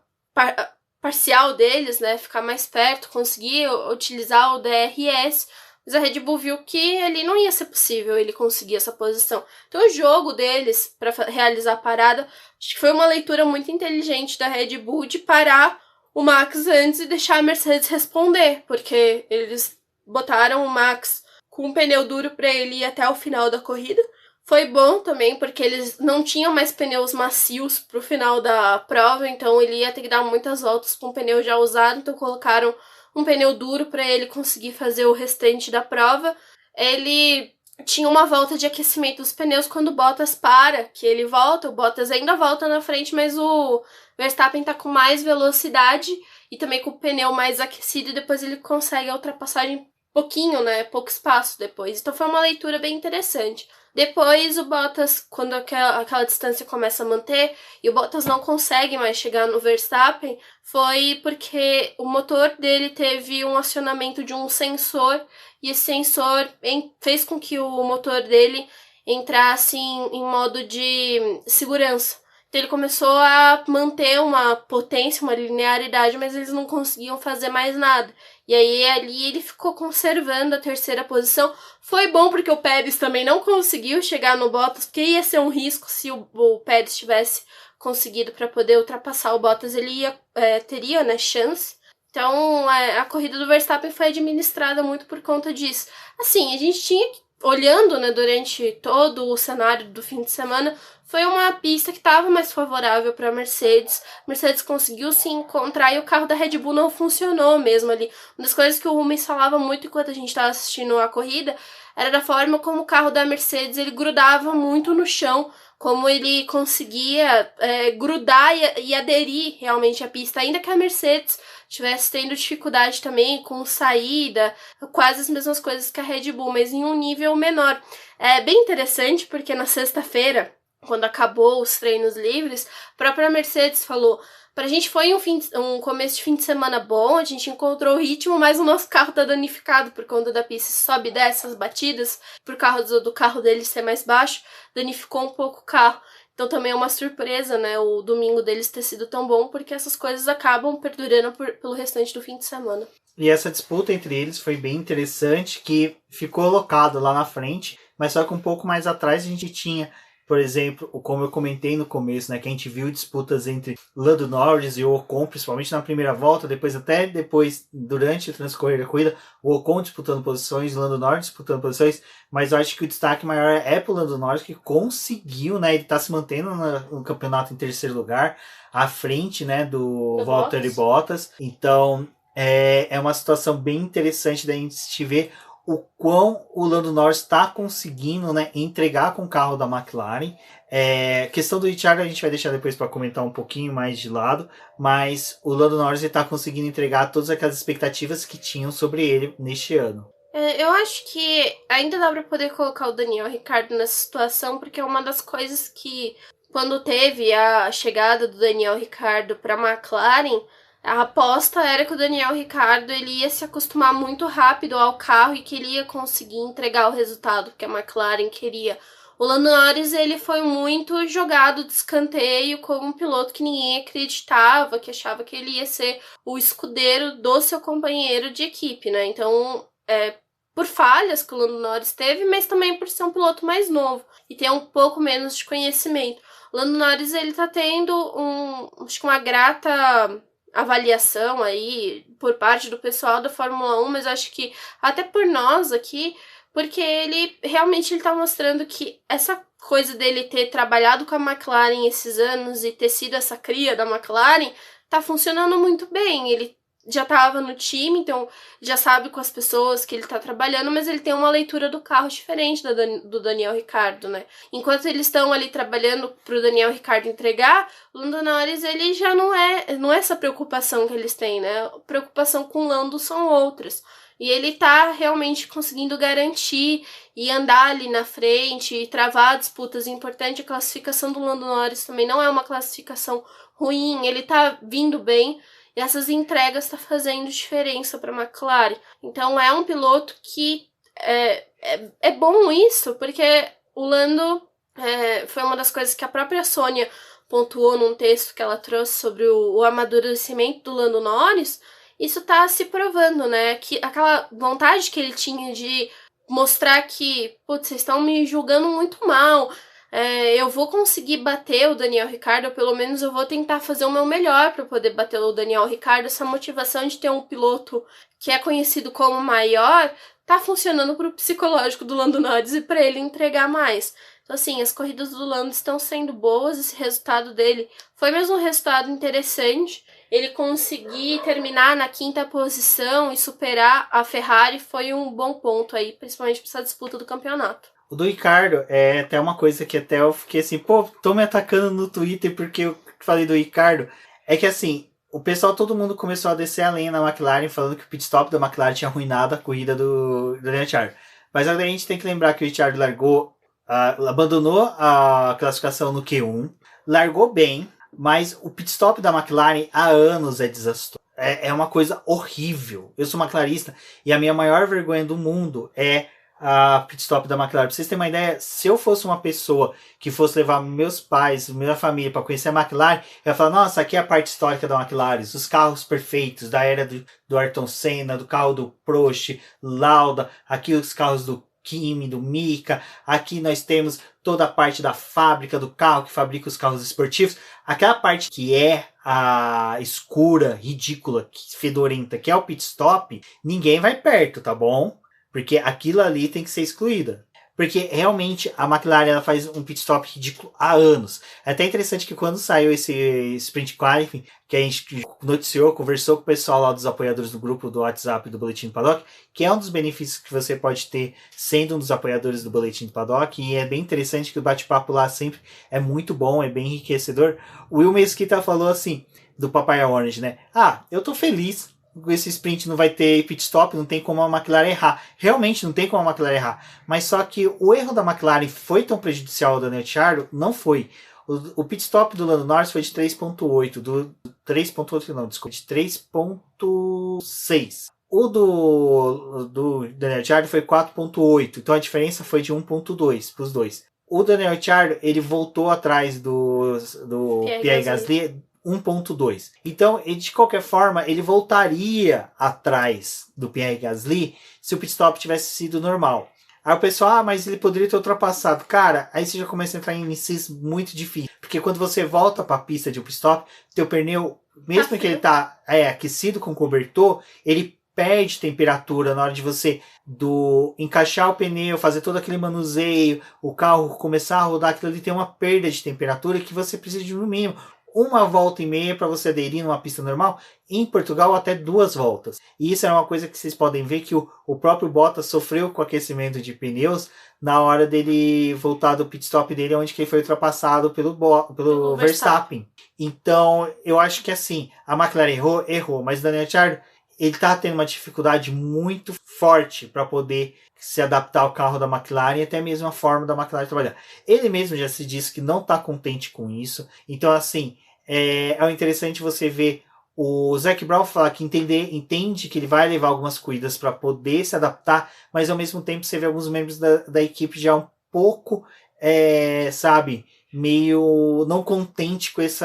parcial deles, né, ficar mais perto, conseguir utilizar o DRS, mas a Red Bull viu que ele não ia ser possível ele conseguir essa posição. Então o jogo deles para realizar a parada, acho que foi uma leitura muito inteligente da Red Bull de parar o Max antes e deixar a Mercedes responder, porque eles botaram o Max com um pneu duro para ele ir até o final da corrida. Foi bom também, porque eles não tinham mais pneus macios pro final da prova, então ele ia ter que dar muitas voltas com o pneu já usado, então colocaram um pneu duro para ele conseguir fazer o restante da prova. Ele tinha uma volta de aquecimento dos pneus quando o Bottas para, que ele volta, o Bottas ainda volta na frente, mas o Verstappen tá com mais velocidade e também com o pneu mais aquecido, e depois ele consegue a ultrapassagem pouquinho, né, pouco espaço depois. Então foi uma leitura bem interessante. Depois o Bottas, quando aquela distância começa a manter e o Bottas não consegue mais chegar no Verstappen, foi porque o motor dele teve um acionamento de um sensor e esse sensor fez com que o motor dele entrasse em modo de segurança. Então ele começou a manter uma potência, uma linearidade, mas eles não conseguiam fazer mais nada. E aí ali ele ficou conservando a terceira posição. Foi bom porque o Pérez também não conseguiu chegar no Bottas, porque ia ser um risco se o Pérez tivesse conseguido para poder ultrapassar o Bottas, ele teria, né, chance. Então a corrida do Verstappen foi administrada muito por conta disso. Assim, a gente tinha que olhando, né, durante todo o cenário do fim de semana, foi uma pista que estava mais favorável para a Mercedes. Mercedes conseguiu se encontrar e o carro da Red Bull não funcionou mesmo ali. Uma das coisas que o Rubens falava muito enquanto a gente estava assistindo a corrida era da forma como o carro da Mercedes ele grudava muito no chão, como ele conseguia grudar e aderir realmente à pista, ainda que a Mercedes estivesse tendo dificuldade também com saída, quase as mesmas coisas que a Red Bull, mas em um nível menor. É bem interessante porque na sexta-feira, quando acabou os treinos livres, a própria Mercedes falou: pra gente foi um começo de fim de semana bom, a gente encontrou o ritmo, mas o nosso carro tá danificado por conta da pista, sobe e desce as batidas, por causa do carro dele ser mais baixo, danificou um pouco o carro. Então também é uma surpresa, né, o domingo deles ter sido tão bom, porque essas coisas acabam perdurando pelo restante do fim de semana. E essa disputa entre eles foi bem interessante, que ficou locado lá na frente, mas só que um pouco mais atrás a gente tinha, por exemplo, como eu comentei no começo, né, que a gente viu disputas entre Lando Norris e o Ocon, principalmente na primeira volta, depois, durante o transcorrer da corrida, o Ocon disputando posições, o Lando Norris disputando posições, mas eu acho que o destaque maior é pro Lando Norris, que conseguiu, né, ele tá se mantendo no campeonato em terceiro lugar, à frente, né, do Valtteri Bottas. Então, é uma situação bem interessante da gente ver o quão o Lando Norris está conseguindo, né, entregar com o carro da McLaren. Questão do Ricciardo a gente vai deixar depois para comentar um pouquinho mais de lado, mas o Lando Norris está conseguindo entregar todas aquelas expectativas que tinham sobre ele neste ano. Eu acho que ainda dá para poder colocar o Daniel Ricciardo nessa situação, porque é uma das coisas que, quando teve a chegada do Daniel Ricciardo para a McLaren, a aposta era que o Daniel Ricciardo ele ia se acostumar muito rápido ao carro e que ele ia conseguir entregar o resultado que a McLaren queria. O Lando Norris ele foi muito jogado de escanteio como um piloto que ninguém acreditava, que achava que ele ia ser o escudeiro do seu companheiro de equipe, né? Então, por falhas que o Lando Norris teve, mas também por ser um piloto mais novo e ter um pouco menos de conhecimento. O Lando Norris ele tá tendo acho que uma grata avaliação aí por parte do pessoal da Fórmula 1, mas acho que até por nós aqui, porque ele realmente tá mostrando que essa coisa dele ter trabalhado com a McLaren esses anos e ter sido essa cria da McLaren tá funcionando muito bem. Ele já estava no time, então já sabe com as pessoas que ele está trabalhando, mas ele tem uma leitura do carro diferente do Daniel Ricciardo, né? Enquanto eles estão ali trabalhando para o Daniel Ricciardo entregar, o Lando Norris, ele já não é essa preocupação que eles têm, né? A preocupação com o Lando são outras. E ele tá realmente conseguindo garantir e andar ali na frente e travar disputas importantes. A classificação do Lando Norris também não é uma classificação ruim, ele tá vindo bem. E essas entregas tá fazendo diferença para a McLaren. Então é um piloto que é bom isso, porque o Lando foi uma das coisas que a própria Sônia pontuou num texto que ela trouxe sobre o amadurecimento do Lando Norris. Isso tá se provando, né? Que aquela vontade que ele tinha de mostrar que, putz, vocês estão me julgando muito mal. Eu vou conseguir bater o Daniel Ricciardo, ou pelo menos eu vou tentar fazer o meu melhor para poder bater o Daniel Ricciardo. Essa motivação de ter um piloto que é conhecido como maior tá funcionando pro psicológico do Lando Norris e para ele entregar mais. Então, assim, as corridas do Lando estão sendo boas, esse resultado dele foi mesmo um resultado interessante. Ele conseguir terminar na 5ª posição e superar a Ferrari foi um bom ponto aí, principalmente para essa disputa do campeonato. O do Ricciardo é até uma coisa que até eu fiquei assim, tô me atacando no Twitter porque eu falei do Ricciardo. É que assim, o pessoal, todo mundo começou a descer a lenha na McLaren, falando que o pit stop da McLaren tinha arruinado a corrida do Ricciardo. Mas a gente tem que lembrar que o Ricciardo abandonou a classificação no Q1, largou bem, mas o pit stop da McLaren há anos é desastroso. É uma coisa horrível. Eu sou McLarista e a minha maior vergonha do mundo é a pit stop da McLaren. Pra vocês terem uma ideia, se eu fosse uma pessoa que fosse levar meus pais, minha família para conhecer a McLaren, eu ia falar, nossa, aqui é a parte histórica da McLaren, os carros perfeitos da era do Ayrton Senna, do carro do Prost, Lauda, aqui os carros do Kimi, do Mika, aqui nós temos toda a parte da fábrica do carro, que fabrica os carros esportivos, aquela parte que é a escura, ridícula, fedorenta, que é o pit stop, ninguém vai perto, tá bom? Porque aquilo ali tem que ser excluída. Porque realmente a McLaren ela faz um pit stop ridículo há anos. É até interessante que quando saiu esse Sprint Qualifying, que a gente noticiou, conversou com o pessoal lá dos apoiadores do grupo do WhatsApp do Boletim do Paddock, que é um dos benefícios que você pode ter sendo um dos apoiadores do Boletim do Paddock, e é bem interessante que o bate-papo lá sempre é muito bom, é bem enriquecedor. O Will Mesquita falou assim, do Papaya Orange, né? Eu tô feliz com esse sprint, não vai ter pit stop, não tem como a McLaren errar. Realmente não tem como a McLaren errar. Mas só que o erro da McLaren foi tão prejudicial ao Daniel Ricciardo? Não foi. O pit stop do Lando Norris foi de 3.8, do 3.8 não, desculpa, de 3.6. O do Daniel Ricciardo foi 4.8, então a diferença foi de 1.2 para os dois. O Daniel Ricciardo, ele voltou atrás do Pierre Gasly 1.2. Então, de qualquer forma, ele voltaria atrás do Pierre Gasly se o pit stop tivesse sido normal. Aí o pessoal, mas ele poderia ter ultrapassado. Cara, aí você já começa a entrar em ICs muito difícil. Porque quando você volta para a pista de um pit stop, teu pneu, mesmo que ele tá aquecido com cobertor, ele perde temperatura na hora de você encaixar o pneu, fazer todo aquele manuseio, o carro começar a rodar, aquilo ali tem uma perda de temperatura que você precisa de no mínimo 1,5 volta para você aderir numa pista normal. Em Portugal, até 2 voltas. E isso é uma coisa que vocês podem ver que o próprio Bottas sofreu com o aquecimento de pneus na hora dele voltar do pit stop dele, onde que ele foi ultrapassado pelo Verstappen. Então, eu acho que assim, a McLaren errou, mas o Daniel Ricciardo, ele tá tendo uma dificuldade muito forte para poder se adaptar ao carro da McLaren e até mesmo a forma da McLaren trabalhar. Ele mesmo já se disse que não está contente com isso. Então, assim, é interessante você ver o Zac Brown falar que entende que ele vai levar algumas corridas para poder se adaptar, mas ao mesmo tempo você vê alguns membros da equipe já um pouco, meio não contente com esse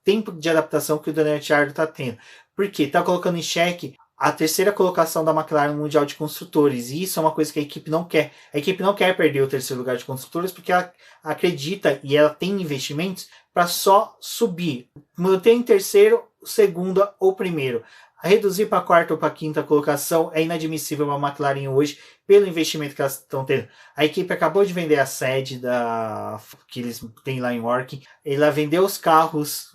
tempo de adaptação que o Daniel Ricciardo está tendo. Por quê? Está colocando em xeque a terceira colocação da McLaren no Mundial de Construtores. E isso é uma coisa que a equipe não quer. A equipe não quer perder o terceiro lugar de construtores porque ela acredita e ela tem investimentos para só subir. Manter em terceiro, segunda ou primeiro. Reduzir para a quarta ou para a quinta colocação é inadmissível para a McLaren hoje, pelo investimento que elas estão tendo. A equipe acabou de vender a sede que eles têm lá em Working. Ela vendeu os carros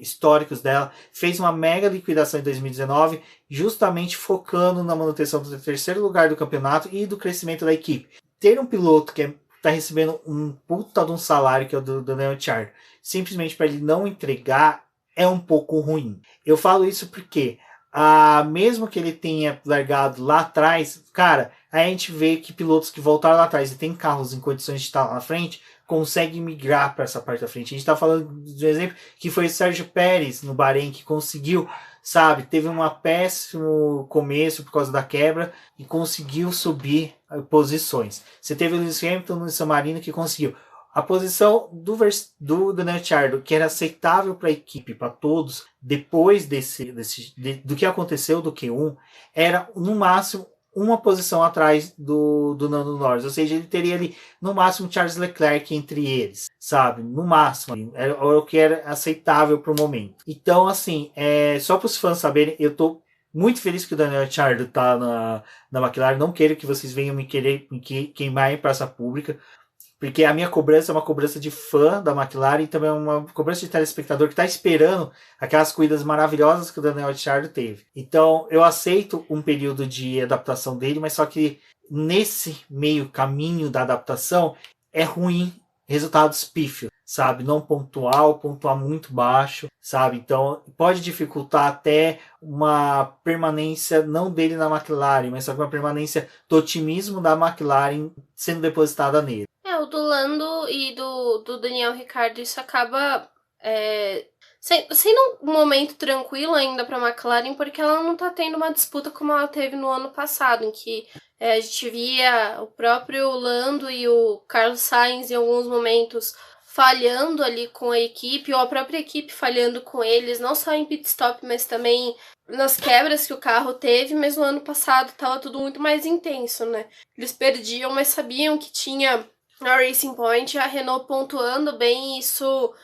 históricos dela, fez uma mega liquidação em 2019, justamente focando na manutenção do terceiro lugar do campeonato e do crescimento da equipe. Ter um piloto que está recebendo um puta de um salário, que é o do Daniel Ricciardo, simplesmente para ele não entregar, é um pouco ruim. Eu falo isso porque, mesmo que ele tenha largado lá atrás, cara, a gente vê que pilotos que voltaram lá atrás e tem carros em condições de estar lá na frente, conseguem migrar para essa parte da frente. A gente está falando de um exemplo que foi o Sérgio Pérez no Bahrein, que conseguiu, teve um péssimo começo por causa da quebra e conseguiu subir posições. Você teve o Lewis Hamilton no San Marino que conseguiu. A posição do Daniel Ricciardo, que era aceitável para a equipe, para todos, depois do que aconteceu do Q1, era no máximo uma posição atrás do Lando Norris. Ou seja, ele teria ali no máximo Charles Leclerc entre eles, sabe? No máximo. Era o que era aceitável para o momento. Então, assim, só para os fãs saberem, eu estou muito feliz que o Daniel Ricciardo está na McLaren. Não quero que vocês venham me queimar em praça pública. Porque a minha cobrança é uma cobrança de fã da McLaren e também é uma cobrança de telespectador que está esperando aquelas corridas maravilhosas que o Daniel Ricciardo teve. Então, eu aceito um período de adaptação dele, mas só que nesse meio caminho da adaptação é ruim, resultados pífios, sabe? Não pontuar muito baixo, sabe? Então, pode dificultar até uma permanência, não dele na McLaren, mas só que uma permanência do otimismo da McLaren sendo depositada nele. O do Lando e do Daniel Ricciardo, isso acaba sendo um momento tranquilo ainda para a McLaren, porque ela não tá tendo uma disputa como ela teve no ano passado, em que a gente via o próprio Lando e o Carlos Sainz em alguns momentos falhando ali com a equipe, ou a própria equipe falhando com eles, não só em pit stop, mas também nas quebras que o carro teve. Mas no ano passado tava tudo muito mais intenso, né? Eles perdiam, mas sabiam que tinha a Racing Point, a Renault pontuando bem, isso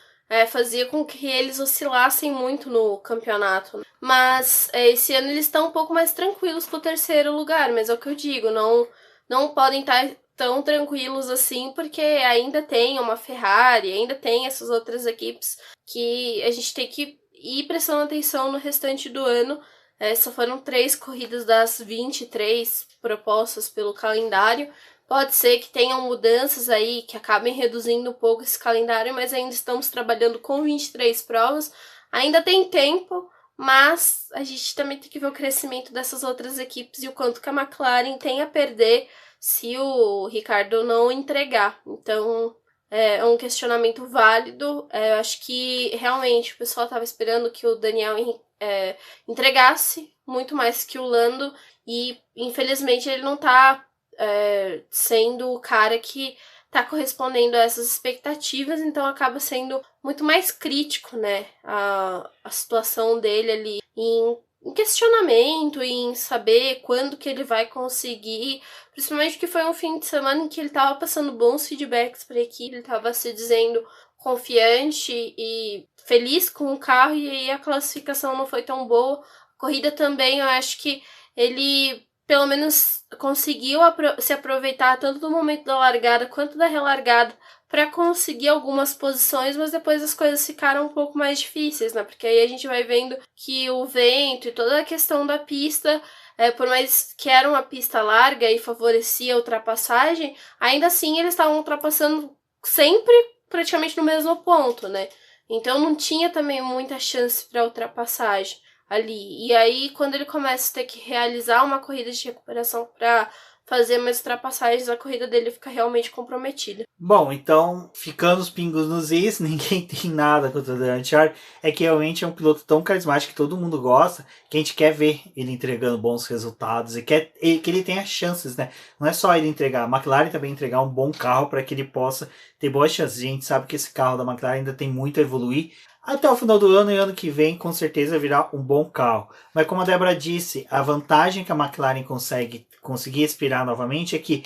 fazia com que eles oscilassem muito no campeonato. Né? Mas esse ano eles estão um pouco mais tranquilos pro terceiro lugar, mas é o que eu digo, não podem estar tão tranquilos assim, porque ainda tem uma Ferrari, ainda tem essas outras equipes que a gente tem que ir prestando atenção no restante do ano. Só foram 3 corridas das 23 propostas pelo calendário. Pode ser que tenham mudanças aí que acabem reduzindo um pouco esse calendário, mas ainda estamos trabalhando com 23 provas. Ainda tem tempo, mas a gente também tem que ver o crescimento dessas outras equipes e o quanto que a McLaren tem a perder se o Ricardo não entregar. Então, é um questionamento válido. Eu acho que realmente o pessoal estava esperando que o Daniel entregasse muito mais que o Lando e infelizmente ele não está sendo o cara que tá correspondendo a essas expectativas, então acaba sendo muito mais crítico, né, a situação dele ali em questionamento, em saber quando que ele vai conseguir, principalmente porque foi um fim de semana em que ele tava passando bons feedbacks para a equipe, ele tava se dizendo confiante e feliz com o carro, e aí a classificação não foi tão boa. A corrida também, eu acho que ele pelo menos conseguiu se aproveitar tanto do momento da largada quanto da relargada para conseguir algumas posições, mas depois as coisas ficaram um pouco mais difíceis, né? Porque aí a gente vai vendo que o vento e toda a questão da pista, por mais que era uma pista larga e favorecia a ultrapassagem, ainda assim eles estavam ultrapassando sempre praticamente no mesmo ponto, né? Então não tinha também muita chance para ultrapassagem ali. E aí, quando ele começa a ter que realizar uma corrida de recuperação para fazer mais ultrapassagens, a corrida dele fica realmente comprometida. Bom, então, ficando os pingos nos is, ninguém tem nada contra o Dan Ricciardo. É que realmente é um piloto tão carismático que todo mundo gosta, que a gente quer ver ele entregando bons resultados e quer que ele tenha chances, né? Não é só ele entregar, a McLaren também entregar um bom carro para que ele possa ter boas chances. A gente sabe que esse carro da McLaren ainda tem muito a evoluir. Até o final do ano e ano que vem, com certeza, virá um bom carro. Mas como a Débora disse, a vantagem que a McLaren conseguir respirar novamente é que,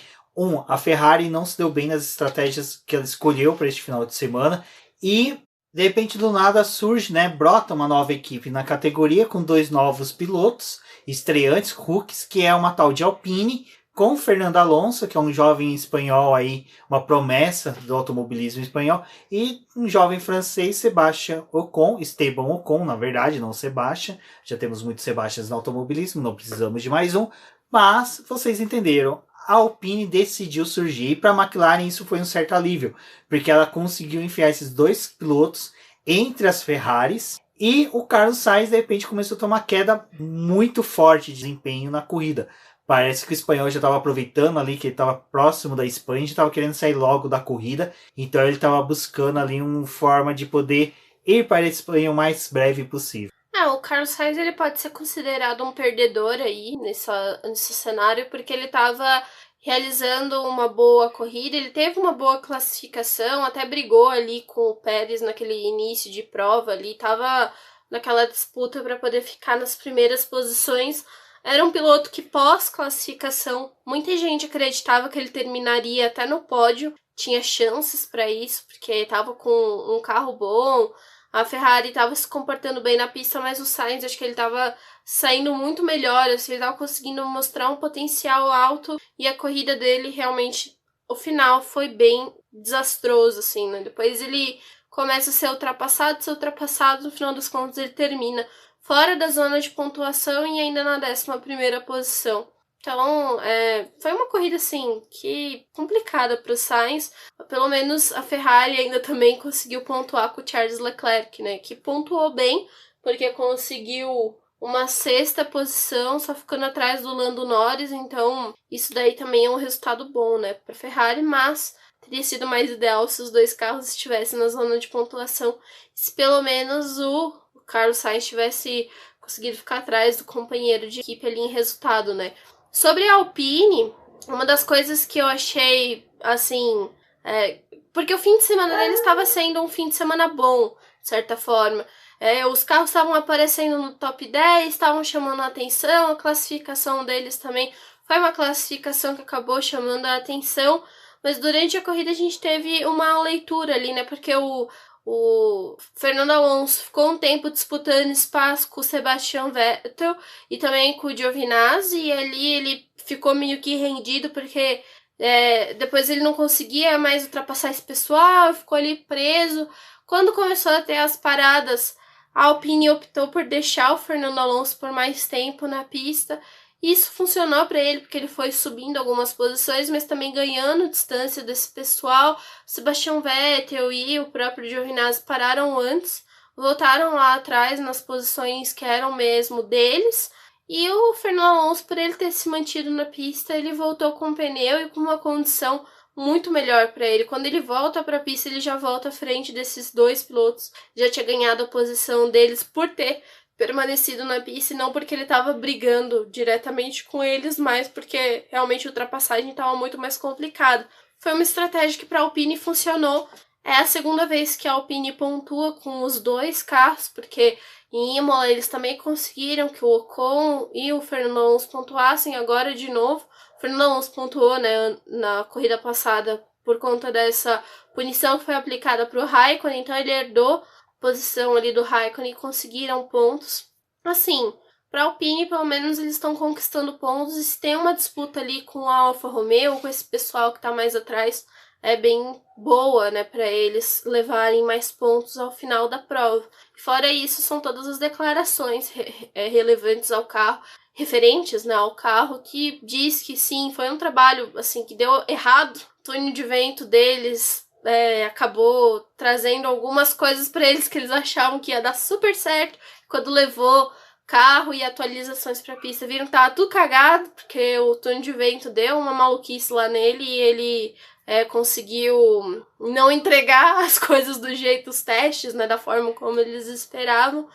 a Ferrari não se deu bem nas estratégias que ela escolheu para este final de semana e, de repente, do nada surge, né, brota uma nova equipe na categoria com 2 novos pilotos, estreantes, rookies, que é uma tal de Alpine, com Fernando Alonso, que é um jovem espanhol aí, uma promessa do automobilismo espanhol, e um jovem francês, Sebastian Ocon, Esteban Ocon, na verdade, não Sebastian, já temos muitos Sebastians no automobilismo, não precisamos de mais um, mas vocês entenderam, a Alpine decidiu surgir, e para a McLaren isso foi um certo alívio, porque ela conseguiu enfiar esses 2 pilotos entre as Ferraris, e o Carlos Sainz de repente começou a tomar queda muito forte de desempenho na corrida. Parece que o espanhol já estava aproveitando ali que ele estava próximo da Espanha, já estava querendo sair logo da corrida, então ele estava buscando ali uma forma de poder ir para a Espanha o mais breve possível. O Carlos Sainz ele pode ser considerado um perdedor aí nesse cenário, porque ele estava realizando uma boa corrida, ele teve uma boa classificação, até brigou ali com o Pérez naquele início de prova ali, estava naquela disputa para poder ficar nas primeiras posições. Era um piloto que pós-classificação, muita gente acreditava que ele terminaria até no pódio, tinha chances para isso, porque estava com um carro bom. A Ferrari estava se comportando bem na pista, mas o Sainz, acho que ele estava saindo muito melhor, assim, ele estava conseguindo mostrar um potencial alto, e a corrida dele realmente, o final foi bem desastroso, assim, né? Depois ele começa a ser ultrapassado, no final das contas ele termina fora da zona de pontuação e ainda na 11ª posição. Então, foi uma corrida, assim, que complicada para o Sainz. Pelo menos a Ferrari ainda também conseguiu pontuar com o Charles Leclerc, né? Que pontuou bem, porque conseguiu uma 6ª posição, só ficando atrás do Lando Norris. Então, isso daí também é um resultado bom, né, para a Ferrari, mas teria sido mais ideal se os 2 carros estivessem na zona de pontuação, se pelo menos o Carlos Sainz tivesse conseguido ficar atrás do companheiro de equipe ali em resultado, né? Sobre a Alpine, uma das coisas que eu achei, assim, porque o fim de semana deles estava sendo um fim de semana bom, de certa forma. Os carros estavam aparecendo no top 10, estavam chamando a atenção, a classificação deles também foi uma classificação que acabou chamando a atenção, mas durante a corrida a gente teve uma leitura ali, né, porque o Fernando Alonso ficou um tempo disputando espaço com o Sebastian Vettel e também com o Giovinazzi, e ali ele ficou meio que rendido porque Depois ele não conseguia mais ultrapassar esse pessoal, ficou ali preso. Quando começou a ter as paradas, a Alpine optou por deixar o Fernando Alonso por mais tempo na pista. Isso funcionou para ele, porque ele foi subindo algumas posições, mas também ganhando distância desse pessoal. Sebastian Vettel e o próprio Giovinazzi pararam antes, voltaram lá atrás nas posições que eram mesmo deles. E o Fernando Alonso, por ele ter se mantido na pista, ele voltou com o pneu e com uma condição muito melhor para ele. Quando ele volta para a pista, ele já volta à frente desses dois pilotos. Já tinha ganhado a posição deles por ter permanecido na pista e não porque ele estava brigando diretamente com eles, mas porque realmente a ultrapassagem estava muito mais complicada. Foi uma estratégia que para a Alpine funcionou. É a segunda vez que a Alpine pontua com os dois carros, porque em Imola eles também conseguiram que o Ocon e o Fernando Alonso pontuassem agora de novo. O Fernando Alonso pontuou, né, na corrida passada por conta dessa punição que foi aplicada para o Raikkonen, então ele herdou a posição ali do Raikkonen e conseguiram pontos. Assim, para a Alpine, pelo menos eles estão conquistando pontos, e se tem uma disputa ali com a Alfa Romeo, com esse pessoal que está mais atrás, é bem boa, né, para eles levarem mais pontos ao final da prova. Fora isso, são todas as declarações relevantes ao carro, referentes, né, ao carro, que diz que sim, foi um trabalho assim que deu errado. O túnel de vento deles acabou trazendo algumas coisas para eles que eles achavam que ia dar super certo. Quando levou carro e atualizações para a pista, viram que tava tudo cagado, porque o túnel de vento deu uma maluquice lá nele e ele conseguiu não entregar as coisas do jeito, os testes, né, da forma como eles esperavam.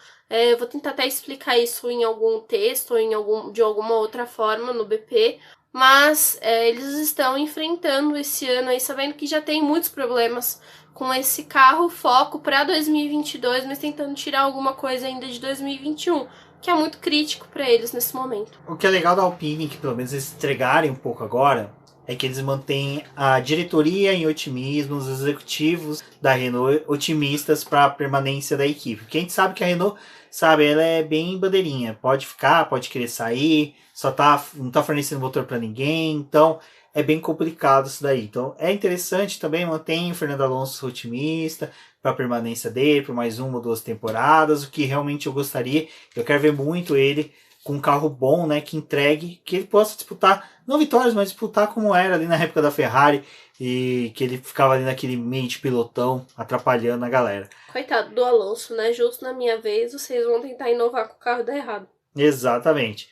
Vou tentar até explicar isso em algum texto ou de alguma outra forma no BP, mas eles estão enfrentando esse ano aí, sabendo que já tem muitos problemas com esse carro, foco para 2022, mas tentando tirar alguma coisa ainda de 2021, que é muito crítico para eles nesse momento. O que é legal da Alpine, que pelo menos eles entregarem um pouco agora, é que eles mantêm a diretoria em otimismo, os executivos da Renault otimistas para a permanência da equipe. Porque a gente sabe que a Renault, sabe, ela é bem bandeirinha. Pode ficar, pode querer sair, não tá fornecendo motor para ninguém, então é bem complicado isso daí. Então é interessante também, mantém o Fernando Alonso otimista para a permanência dele por mais 1 ou 2 temporadas, o que realmente eu gostaria. Eu quero ver muito ele com um carro bom, né, que entregue, que ele possa disputar, não vitórias, mas disputar como era ali na época da Ferrari, e que ele ficava ali naquele meio de pilotão, atrapalhando a galera. Coitado do Alonso, né? Justo na minha vez, vocês vão tentar inovar com o carro e dar errado. Exatamente.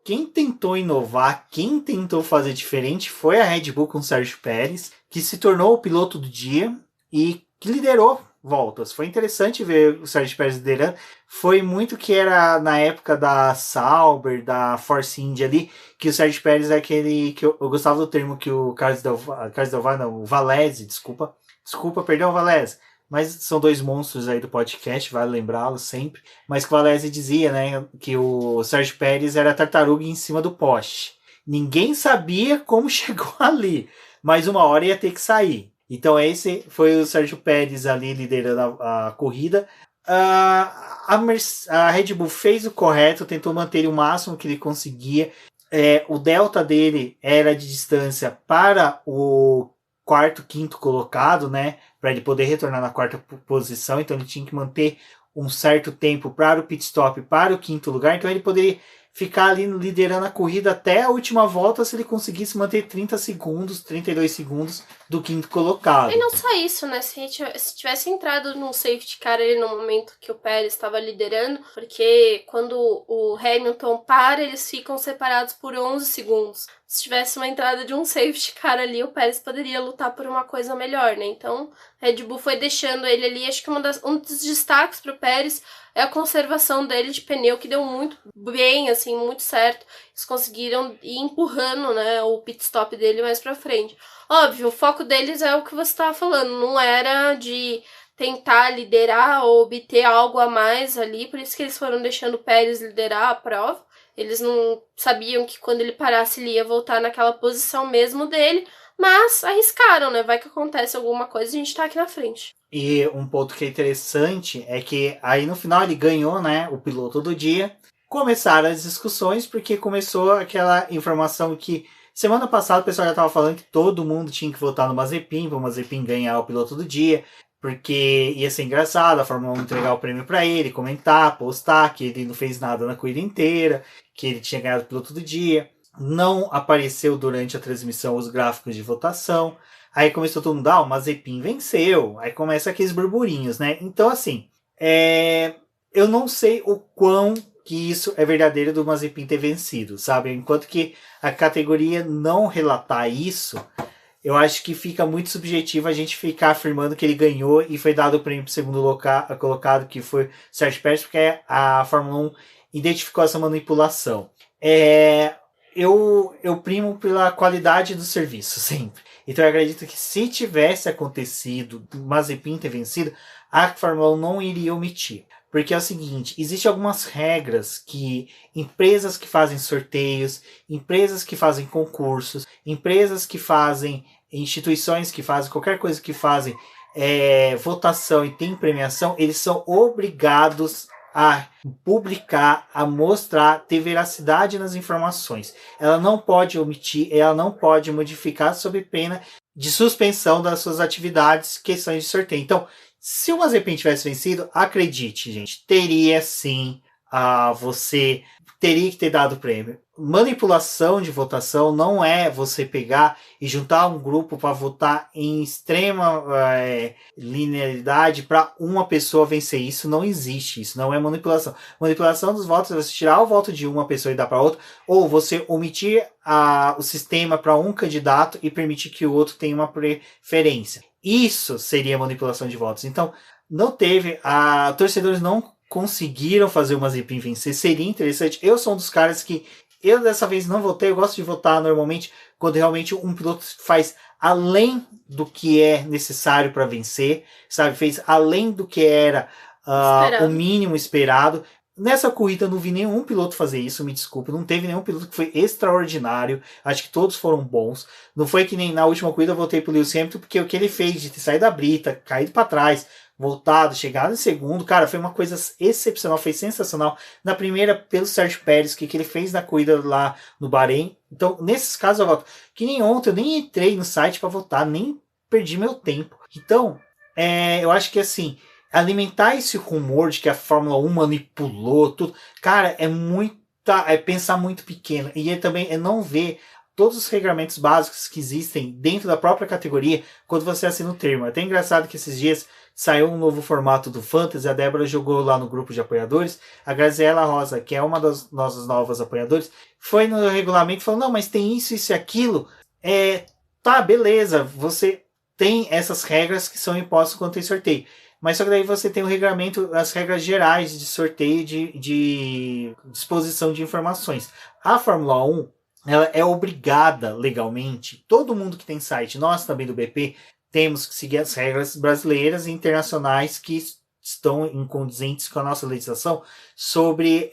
Quem tentou inovar, quem tentou fazer diferente foi a Red Bull com o Sérgio Pérez, que se tornou o piloto do dia e que liderou voltas. Foi interessante ver o Sérgio Pérez liderando. Foi muito que era na época da Sauber, da Force India ali, que o Sérgio Pérez é aquele que eu gostava do termo que o Carlos Del Valle, não, o Valese, desculpa, perdão, Valese. Mas são 2 monstros aí do podcast, vale lembrá-los sempre. Mas que o Valese dizia, né, que o Sérgio Pérez era tartaruga em cima do poste. Ninguém sabia como chegou ali, mas uma hora ia ter que sair. Então esse foi o Sérgio Pérez ali liderando a corrida. A Red Bull fez o correto, tentou manter o máximo que ele conseguia. O delta dele era de distância para o quarto, quinto colocado, né? Para ele poder retornar na 4ª posição. Então ele tinha que manter um certo tempo para o pit stop, para o 5º lugar. Então ele poderia ficar ali liderando a corrida até a última volta se ele conseguisse manter 30 segundos, 32 segundos do 5º colocado. E não só isso, né? Se tivesse entrado num safety car ali no momento que o Pérez estava liderando, porque quando o Hamilton para, eles ficam separados por 11 segundos. Se tivesse uma entrada de um safety car ali, o Pérez poderia lutar por uma coisa melhor, né? Então, Red Bull foi deixando ele ali. Acho que um dos destaques para o Pérez é a conservação dele de pneu, que deu muito bem, assim, muito certo. Eles conseguiram ir empurrando, né, o pit stop dele mais pra frente. Óbvio, o foco deles é o que você estava falando, não era de tentar liderar ou obter algo a mais ali, por isso que eles foram deixando o Pérez liderar a prova. Eles não sabiam que quando ele parasse ele ia voltar naquela posição mesmo dele, mas arriscaram, né? Vai que acontece alguma coisa e a gente tá aqui na frente. E um ponto que é interessante é que aí no final ele ganhou, né, o piloto do dia. Começaram as discussões porque começou aquela informação que Semana passada o pessoal já tava falando que todo mundo tinha que votar no Mazepin, para o Mazepin ganhar o piloto do dia, porque ia ser engraçado a Fórmula 1 entregar o prêmio para ele, comentar, postar que ele não fez nada na corrida inteira, que ele tinha ganhado o piloto do dia. Não apareceu durante a transmissão os gráficos de votação. Aí começou todo mundo, o Mazepin venceu. Aí começa aqueles burburinhos, né? Então, assim, eu não sei o quão que isso é verdadeiro do Mazepin ter vencido, sabe? Enquanto que a categoria não relatar isso, eu acho que fica muito subjetivo a gente ficar afirmando que ele ganhou e foi dado o prêmio para o segundo colocado, que foi o Sérgio Pérez, porque a Fórmula 1 identificou essa manipulação. Eu primo pela qualidade do serviço, sempre. Então eu acredito que se tivesse acontecido o Mazepin ter vencido, a Fórmula 1 não iria omitir. Porque é o seguinte, existem algumas regras que empresas que fazem sorteios, empresas que fazem concursos, empresas que fazem, instituições que fazem, qualquer coisa que fazem votação e tem premiação, eles são obrigados a publicar, a mostrar, ter veracidade nas informações. Ela não pode omitir, ela não pode modificar sob pena de suspensão das suas atividades, questões de sorteio. Então, se o Mazepin tivesse vencido, acredite, gente, teria sim, você teria que ter dado o prêmio. Manipulação de votação não é você pegar e juntar um grupo para votar em extrema linearidade para uma pessoa vencer. Isso não existe, isso não é manipulação. Manipulação dos votos é você tirar o voto de uma pessoa e dar para outra, ou você omitir o sistema para um candidato e permitir que o outro tenha uma preferência. Isso seria manipulação de votos. Então, não teve, torcedores não conseguiram fazer o Mazepin vencer. Seria interessante. Eu sou um dos caras que eu dessa vez não votei. Eu gosto de votar normalmente quando realmente um piloto faz além do que é necessário para vencer, sabe? Fez além do que era o mínimo esperado. Nessa corrida eu não vi nenhum piloto fazer isso, me desculpe, não teve nenhum piloto que foi extraordinário, acho que todos foram bons. Não foi que nem na última corrida eu voltei pro Lewis Hamilton, porque o que ele fez de ter saído da brita, caído para trás, voltado, chegado em segundo, cara, foi uma coisa excepcional, foi sensacional. Na primeira, pelo Sérgio Pérez, que ele fez na corrida lá no Bahrein. Então, nesses casos eu voto. Que nem ontem, eu nem entrei no site para votar, nem perdi meu tempo. Então, eu acho que assim, alimentar esse rumor de que a Fórmula 1 manipulou tudo, cara, é pensar muito pequeno. E também é não ver todos os regulamentos básicos que existem dentro da própria categoria quando você assina o termo. É até engraçado que esses dias saiu um novo formato do Fantasy, a Débora jogou lá no grupo de apoiadores, a Graziela Rosa, que é uma das nossas novas apoiadores, foi no regulamento e falou, não, mas tem isso, isso e aquilo. Tá, beleza, você tem essas regras que são impostas quando tem sorteio. Mas só que daí você tem o regulamento, as regras gerais de sorteio de disposição de informações. A Fórmula 1, ela é obrigada legalmente, todo mundo que tem site, nós também do BP, temos que seguir as regras brasileiras e internacionais que estão incondizentes com a nossa legislação sobre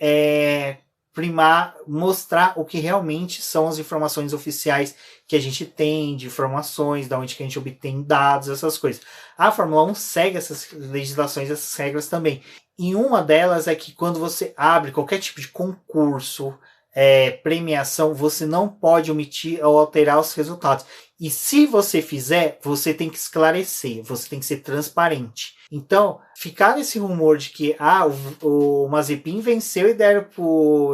mostrar o que realmente são as informações oficiais que a gente tem, de informações, da onde que a gente obtém dados, essas coisas. A Fórmula 1 segue essas legislações, essas regras também. E uma delas é que quando você abre qualquer tipo de concurso, premiação, você não pode omitir ou alterar os resultados. E se você fizer, você tem que esclarecer, você tem que ser transparente. Então, ficar nesse rumor de que o Mazepin venceu e deram pro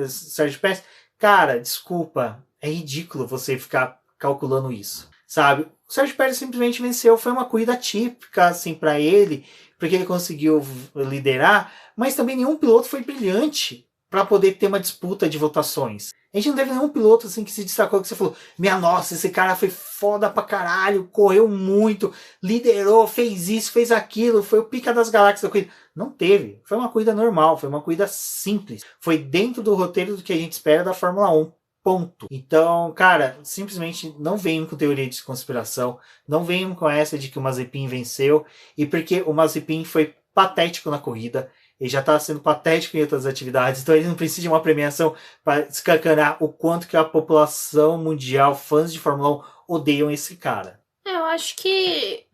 Sérgio Pérez, cara, desculpa, é ridículo você ficar calculando isso, sabe? O Sérgio Pérez simplesmente venceu, foi uma corrida típica assim para ele, porque ele conseguiu liderar, mas também nenhum piloto foi brilhante para poder ter uma disputa de votações. A gente não teve nenhum piloto assim que se destacou, que você falou, minha nossa, esse cara foi foda pra caralho, correu muito, liderou, fez isso, fez aquilo, foi o pica das galáxias da corrida. Não teve. Foi uma corrida normal, foi uma corrida simples. Foi dentro do roteiro do que a gente espera da Fórmula 1. Ponto. Então, cara, simplesmente não venham com teoria de conspiração, não venham com essa de que o Mazepin venceu, e porque o Mazepin foi patético na corrida, ele já está sendo patético em outras atividades, então ele não precisa de uma premiação para escancarar o quanto que a população mundial, fãs de Fórmula 1, odeiam esse cara. Eu acho que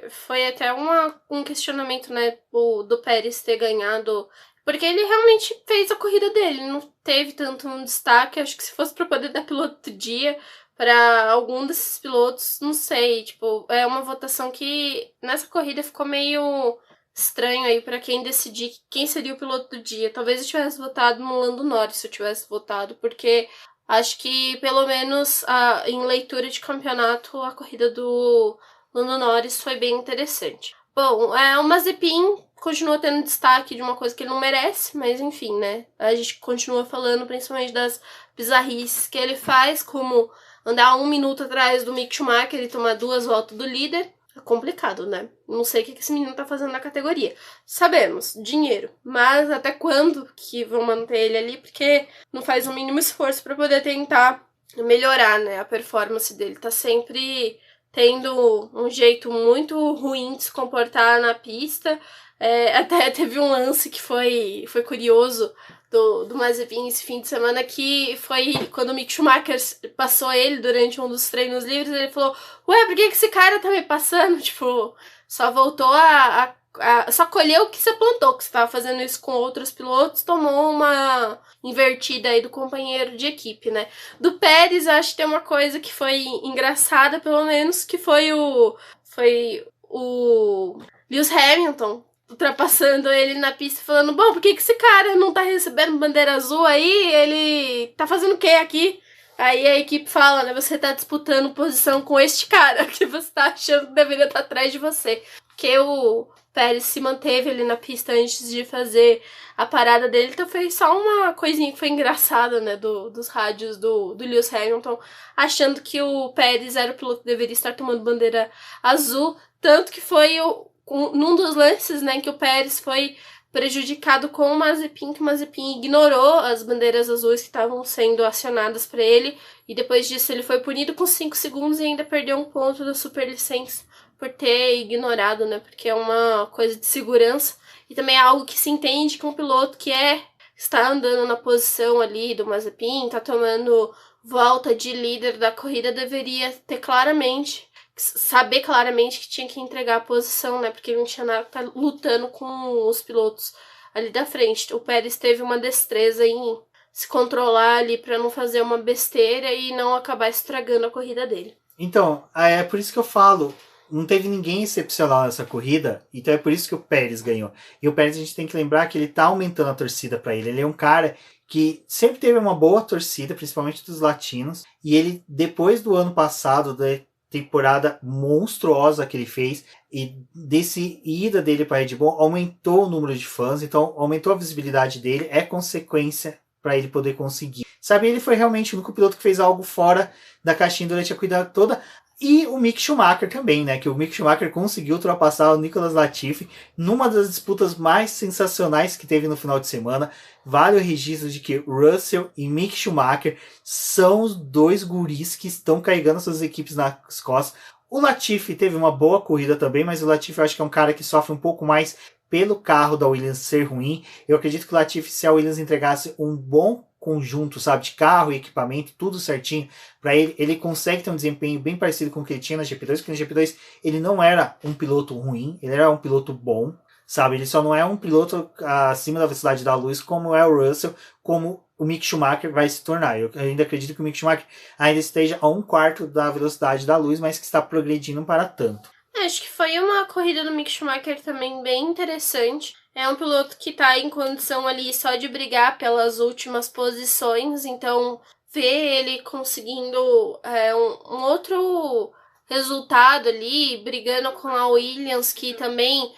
foi até um questionamento, né, do Pérez ter ganhado Porque ele realmente fez a corrida dele, não teve tanto um destaque. Acho que se fosse pra poder dar piloto do dia pra algum desses pilotos, não sei. Tipo, é uma votação que nessa corrida ficou meio estranho aí pra quem decidir quem seria o piloto do dia. Talvez eu tivesse votado no Lando Norris se eu tivesse votado, porque acho que pelo menos em leitura de campeonato a corrida do Lando Norris foi bem interessante. Bom, o Mazepin continua tendo destaque de uma coisa que ele não merece, mas enfim, né? A gente continua falando principalmente das bizarrices que ele faz, como andar 1 minuto atrás do Mick Schumacher e tomar 2 voltas do líder. É complicado, né? Não sei o que esse menino tá fazendo na categoria. Sabemos, dinheiro. Mas até quando que vão manter ele ali? Porque não faz o mínimo esforço para poder tentar melhorar, né? A performance dele tá sempre tendo um jeito muito ruim de se comportar na pista. Até teve um lance que foi curioso do Mazepin esse fim de semana, que foi quando o Mick Schumacher passou ele durante um dos treinos livres. Ele falou: ué, por que esse cara tá me passando? Tipo, só voltou só colheu o que você plantou, que você tava fazendo isso com outros pilotos, tomou uma invertida aí do companheiro de equipe, né? Do Pérez, eu acho que tem uma coisa que foi engraçada, pelo menos, que foi o Lewis Hamilton ultrapassando ele na pista, falando: bom, por que esse cara não tá recebendo bandeira azul aí? Ele tá fazendo o que aqui? Aí a equipe fala, né, você tá disputando posição com este cara, que você tá achando que deveria estar atrás de você. Porque o Pérez se manteve ali na pista antes de fazer a parada dele, então foi só uma coisinha que foi engraçada, né, dos rádios do Lewis Hamilton, achando que o Pérez era o piloto que deveria estar tomando bandeira azul, tanto que foi num dos lances, né, que o Pérez foi prejudicado com o Mazepin, que o Mazepin ignorou as bandeiras azuis que estavam sendo acionadas para ele, e depois disso ele foi punido com 5 segundos e ainda perdeu um ponto da superlicença por ter ignorado, né, porque é uma coisa de segurança, e também é algo que se entende que um piloto que está andando na posição ali do Mazepin, está tomando volta de líder da corrida, deveria saber claramente que tinha que entregar a posição, né? Porque ele não tinha nada que tá lutando com os pilotos ali da frente. O Pérez teve uma destreza em se controlar ali para não fazer uma besteira e não acabar estragando a corrida dele. Então, é por isso que eu falo, não teve ninguém excepcional nessa corrida, então é por isso que o Pérez ganhou. E o Pérez, a gente tem que lembrar que ele tá aumentando a torcida para ele. Ele é um cara que sempre teve uma boa torcida, principalmente dos latinos, e ele, depois do ano passado, da temporada monstruosa que ele fez, e desse ida dele para Red Bull, aumentou o número de fãs, então aumentou a visibilidade dele, é consequência para ele poder conseguir. Sabe, ele foi realmente o único piloto que fez algo fora da caixinha durante a corrida toda. E o Mick Schumacher também, né? Que o Mick Schumacher conseguiu ultrapassar o Nicolas Latifi numa das disputas mais sensacionais que teve no final de semana. Vale o registro de que Russell e Mick Schumacher são os dois guris que estão carregando suas equipes nas costas. O Latifi teve uma boa corrida também, mas o Latifi eu acho que é um cara que sofre um pouco mais pelo carro da Williams ser ruim. Eu acredito que o Latifi, se a Williams entregasse um bom conjunto, sabe, de carro e equipamento, tudo certinho, para ele consegue ter um desempenho bem parecido com o que ele tinha na GP2, porque na GP2 ele não era um piloto ruim, ele era um piloto bom, sabe, ele só não é um piloto acima da velocidade da luz, como é o Russell, como o Mick Schumacher vai se tornar. Eu ainda acredito que o Mick Schumacher ainda esteja a 1/4 da velocidade da luz, mas que está progredindo para tanto. Acho que foi uma corrida do Mick Schumacher também bem interessante. É um piloto que tá em condição ali só de brigar pelas últimas posições, então ver ele conseguindo um outro resultado ali, brigando com a Williams, que também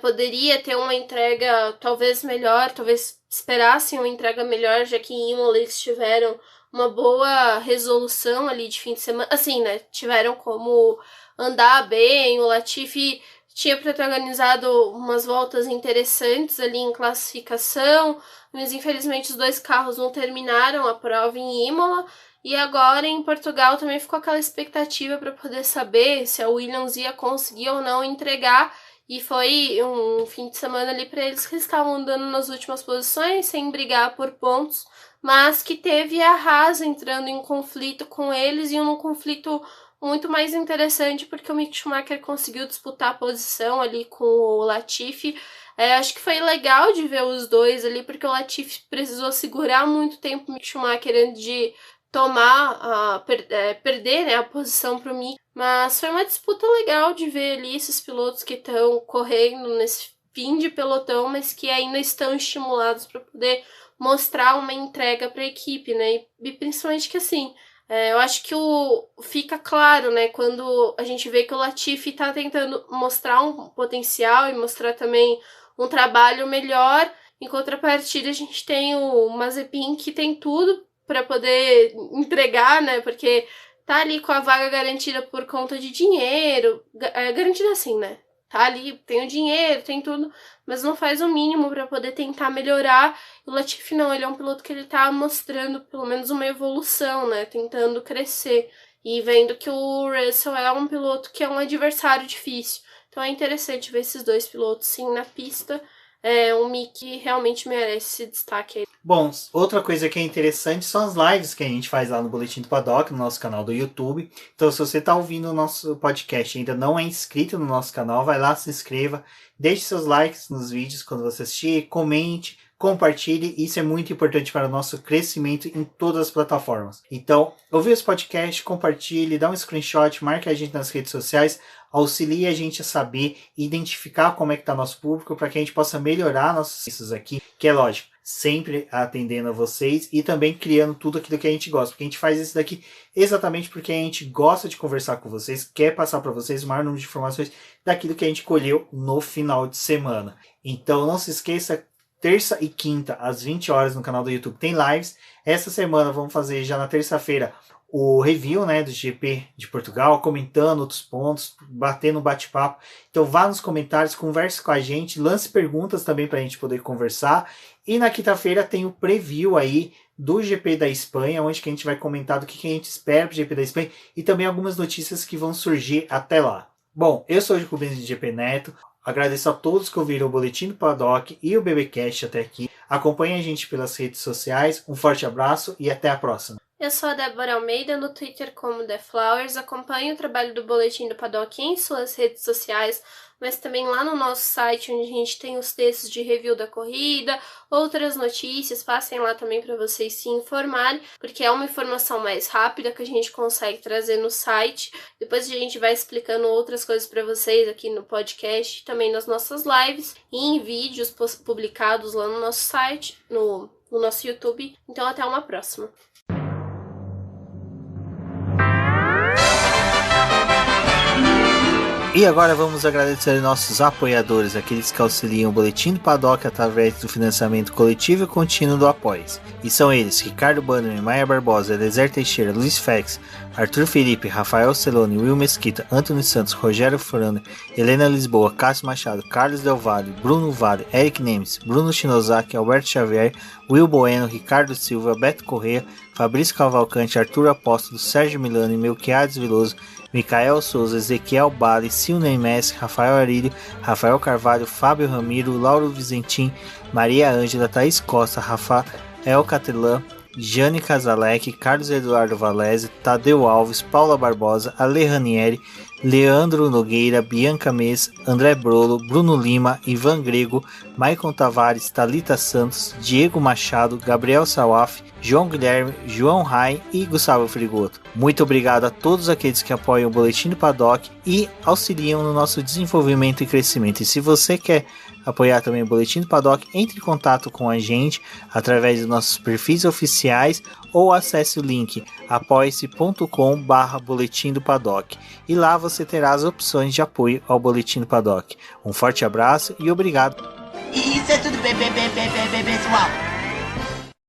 poderia ter uma entrega talvez melhor, talvez esperassem uma entrega melhor, já que em Imola eles tiveram uma boa resolução ali de fim de semana, assim, né, tiveram como andar bem, o Latifi tinha protagonizado umas voltas interessantes ali em classificação, mas infelizmente os 2 carros não terminaram a prova em Imola, e agora em Portugal também ficou aquela expectativa para poder saber se a Williams ia conseguir ou não entregar, e foi um fim de semana ali para eles que estavam andando nas últimas posições, sem brigar por pontos, mas que teve a Haas entrando em conflito com eles, e um conflito muito mais interessante, porque o Mick Schumacher conseguiu disputar a posição ali com o Latifi. Acho que foi legal de ver os dois ali, porque o Latifi precisou segurar muito tempo o Mick Schumacher antes de perder, né, a posição pro Mick. Mas foi uma disputa legal de ver ali esses pilotos que estão correndo nesse fim de pelotão, mas que ainda estão estimulados para poder mostrar uma entrega para a equipe, né? E principalmente que assim, eu acho que fica claro, né, quando a gente vê que o Latifi está tentando mostrar um potencial e mostrar também um trabalho melhor. Em contrapartida, a gente tem o Mazepin, que tem tudo para poder entregar, né? Porque tá ali com a vaga garantida por conta de dinheiro, garantida assim, né? Tá ali, tem o dinheiro, tem tudo, mas não faz o mínimo para poder tentar melhorar. E o Latifi não, ele é um piloto que ele tá mostrando pelo menos uma evolução, né? Tentando crescer e vendo que o Russell é um piloto que é um adversário difícil. Então é interessante ver esses dois pilotos sim na pista. O Mick realmente merece esse destaque aí. Bom, outra coisa que é interessante são as lives que a gente faz lá no Boletim do Paddock, no nosso canal do YouTube. Então, se você está ouvindo o nosso podcast e ainda não é inscrito no nosso canal, vai lá, se inscreva, deixe seus likes nos vídeos quando você assistir, comente, compartilhe. Isso é muito importante para o nosso crescimento em todas as plataformas. Então, ouviu esse podcast, compartilhe, dá um screenshot, marque a gente nas redes sociais, auxilie a gente a saber e identificar como é que está nosso público para que a gente possa melhorar nossos serviços aqui, que é lógico, sempre atendendo a vocês e também criando tudo aquilo que a gente gosta, porque a gente faz isso daqui exatamente porque a gente gosta de conversar com vocês, quer passar para vocês o maior número de informações daquilo que a gente colheu no final de semana. Então não se esqueça, terça e quinta às 20 horas no canal do YouTube tem lives. Essa semana vamos fazer já na terça-feira o review, né, do GP de Portugal, comentando outros pontos, batendo um bate-papo. Então vá nos comentários, converse com a gente, lance perguntas também para a gente poder conversar. E na quinta-feira tem o preview aí do GP da Espanha, onde que a gente vai comentar do que a gente espera para o GP da Espanha e também algumas notícias que vão surgir até lá. Bom, eu sou o Jacobino de GP Neto, agradeço a todos que ouviram o Boletim do Paddock e o BBcast até aqui. Acompanhe a gente pelas redes sociais, um forte abraço e até a próxima. Eu sou a Débora Almeida, no Twitter como The Flowers. Acompanhe o trabalho do Boletim do Paddock em suas redes sociais, mas também lá no nosso site, onde a gente tem os textos de review da corrida, outras notícias. Passem lá também para vocês se informarem, porque é uma informação mais rápida que a gente consegue trazer no site. Depois a gente vai explicando outras coisas para vocês aqui no podcast, também nas nossas lives e em vídeos publicados lá no nosso site, no nosso YouTube. Então até uma próxima. E agora vamos agradecer nossos apoiadores, aqueles que auxiliam o Boletim do Paddock através do financiamento coletivo e contínuo do Apoies. E são eles: Ricardo Bannerman, Maia Barbosa, Eliezer Teixeira, Luiz Fex, Arthur Felipe, Rafael Celone, Will Mesquita, Antônio Santos, Rogério Furano, Helena Lisboa, Cássio Machado, Carlos Del Valle, Bruno Vale, Eric Nemes, Bruno Shinozaki, Alberto Xavier, Will Bueno, Ricardo Silva, Beto Corrêa, Fabrício Cavalcante, Arthur Apóstolo, Sérgio Milano, Melquiades Veloso, Micael Souza, Ezequiel Bale, Silney Messi, Rafael Arilho, Rafael Carvalho, Fábio Ramiro, Lauro Vizentim, Maria Ângela, Thaís Costa, Rafael Catelã, Jane Casalec, Carlos Eduardo Valese, Tadeu Alves, Paula Barbosa, Ale Ranieri, Leandro Nogueira, Bianca Mês, André Brolo, Bruno Lima, Ivan Grego, Maicon Tavares, Thalita Santos, Diego Machado, Gabriel Sawaf, João Guilherme, João Rai e Gustavo Frigoto. Muito obrigado a todos aqueles que apoiam o Boletim do Paddock e auxiliam no nosso desenvolvimento e crescimento. E se você quer apoiar também o Boletim do Paddock, entre em contato com a gente através dos nossos perfis oficiais ou acesse o link apoia-se.com/Boletim do Paddock e lá você terá as opções de apoio ao Boletim do Paddock. Um forte abraço e obrigado. Isso é tudo bem, pessoal.